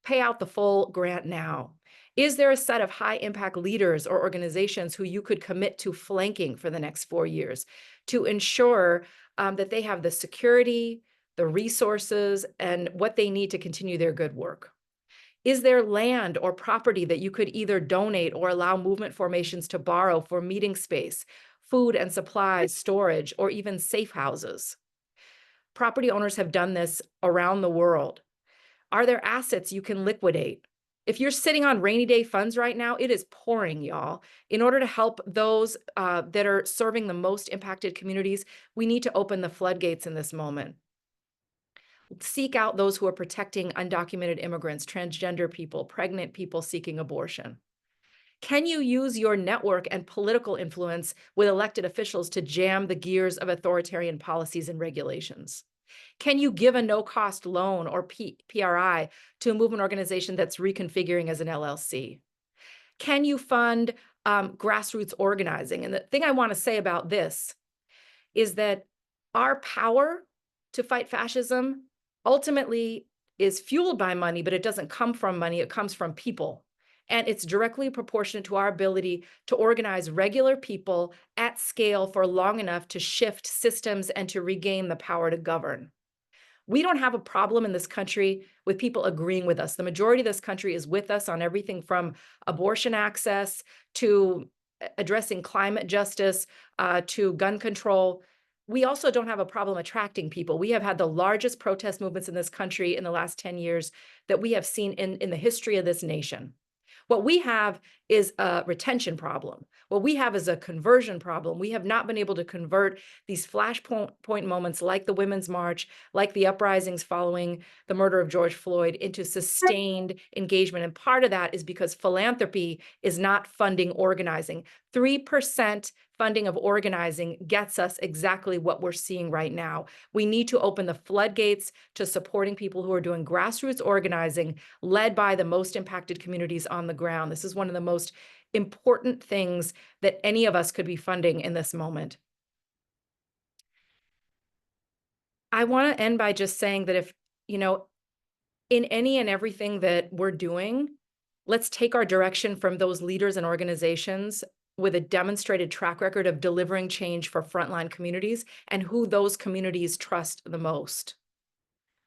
D: Pay out the full grant now. Is there a set of high impact leaders or organizations who you could commit to flanking for the next 4 years to ensure that they have the security, the resources, and what they need to continue their good work? Is there land or property that you could either donate or allow movement formations to borrow for meeting space, food and supplies, storage, or even safe houses? Property owners have done this around the world. Are there assets you can liquidate? If you're sitting on rainy day funds right now, it is pouring, y'all. In order to help those that are serving the most impacted communities, we need to open the floodgates in this moment. Seek out those who are protecting undocumented immigrants, transgender people, pregnant people seeking abortion. Can you use your network and political influence with elected officials to jam the gears of authoritarian policies and regulations? Can you give a no-cost loan or PRI to a movement organization that's reconfiguring as an LLC? Can you fund grassroots organizing? And the thing I want to say about this is that our power to fight fascism ultimately is fueled by money, but it doesn't come from money, it comes from people. And it's directly proportionate to our ability to organize regular people at scale for long enough to shift systems and to regain the power to govern. We don't have a problem in this country with people agreeing with us. The majority of this country is with us on everything from abortion access to addressing climate justice to gun control. We also don't have a problem attracting people. We have had the largest protest movements in this country in the last 10 years that we have seen in the history of this nation. What we have is a retention problem. What we have is a conversion problem. We have not been able to convert these flashpoint moments like the Women's March, like the uprisings following the murder of George Floyd, into sustained engagement. And part of that is because philanthropy is not funding organizing. 3% funding of organizing gets us exactly what we're seeing right now. We need to open the floodgates to supporting people who are doing grassroots organizing led by the most impacted communities on the ground. This is one of the most important things that any of us could be funding in this moment. I want to end by just saying that if, in any and everything that we're doing, let's take our direction from those leaders and organizations with a demonstrated track record of delivering change for frontline communities and who those communities trust the most.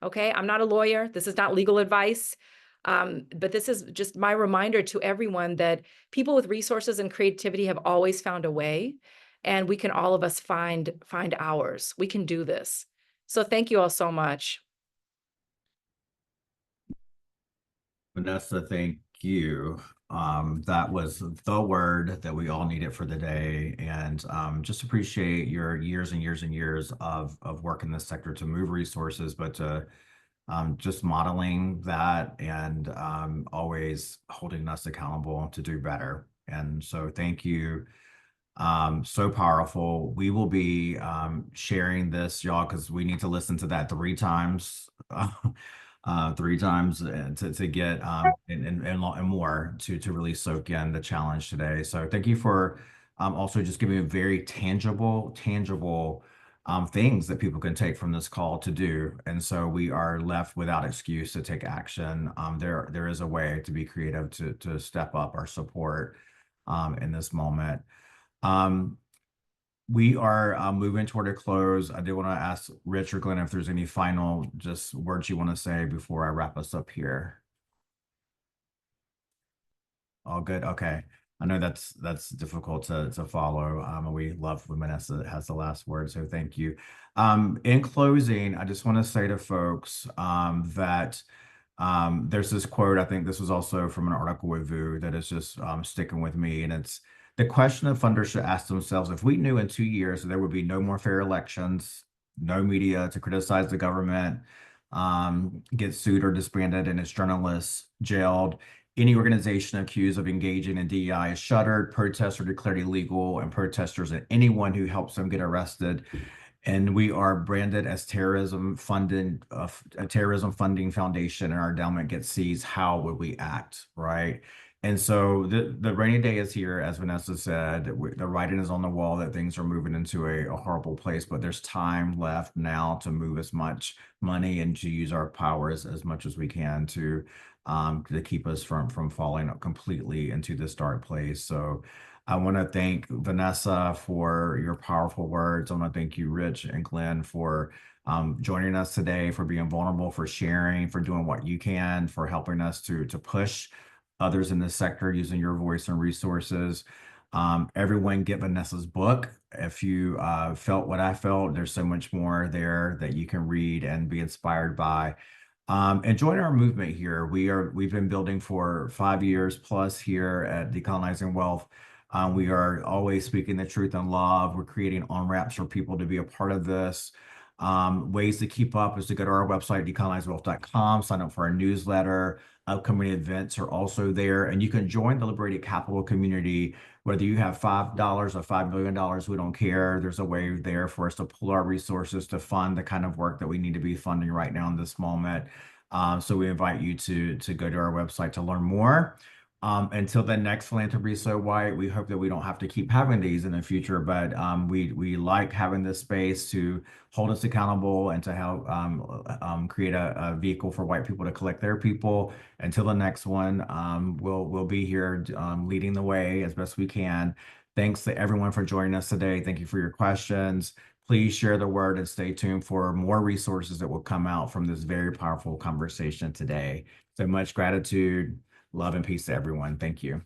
D: Okay, I'm not a lawyer. This is not legal advice. But this is just my reminder to everyone that people with resources and creativity have always found a way, and we can all of us find ours. We can do this. So thank you all so much.
A: Vanessa, thank you. That was the word that we all needed for the day, and just appreciate your years and years and years of work in this sector to move resources, but to just modeling that and always holding us accountable to do better. And so thank you. So powerful. We will be sharing this, y'all, because we need to listen to that 3 times. 3 times to get and more to really soak in the challenge today. So thank you for also just giving me very tangible things that people can take from this call to do. And so we are left without excuse to take action. There is a way to be creative to step up our support in this moment. We are moving toward a close. I do want to ask Rich or Glen if there's any final just words you want to say before I wrap us up here. All good. Okay. I know that's difficult to follow. And we love when Vanessa has the last word. So thank you. In closing, I just want to say to folks that there's this quote. I think this was also from an article with VU that is just sticking with me, and it's: the question that funders should ask themselves: if we knew in 2 years there would be no more fair elections, no media to criticize the government, get sued or disbanded, and its journalists jailed, any organization accused of engaging in DEI is shuttered, protests are declared illegal, and protesters and anyone who helps them get arrested, and we are branded as terrorism funding foundation, and our endowment gets seized, how would we act, right? And so the rainy day is here, as Vanessa said. The writing is on the wall that things are moving into a horrible place, but there's time left now to move as much money and to use our powers as much as we can to keep us from falling completely into this dark place. So I want to thank Vanessa for your powerful words. I want to thank you, Rich and Glen, for joining us today, for being vulnerable, for sharing, for doing what you can, for helping us to push others in this sector using your voice and resources. Everyone get Vanessa's book. If you felt what I felt, there's so much more there that you can read and be inspired by. And join our movement here. We've been building for 5 years plus here at Decolonizing Wealth. We are always speaking the truth in love. We're creating on-ramps for people to be a part of this. Ways to keep up is to go to our website, decolonizingwealth.com, sign up for our newsletter. Upcoming events are also there, and you can join the Liberated Capital community. Whether you have $5 or $5 million, we don't care. There's a way there for us to pull our resources to fund the kind of work that we need to be funding right now in this moment. So we invite you to go to our website to learn more. Until the next Philanthropy So White, we hope that we don't have to keep having these in the future, but we like having this space to hold us accountable and to help create a vehicle for white people to collect their people. Until the next one, we'll be here leading the way as best we can. Thanks to everyone for joining us today. Thank you for your questions. Please share the word and stay tuned for more resources that will come out from this very powerful conversation today. So much gratitude. Love and peace to everyone. Thank you.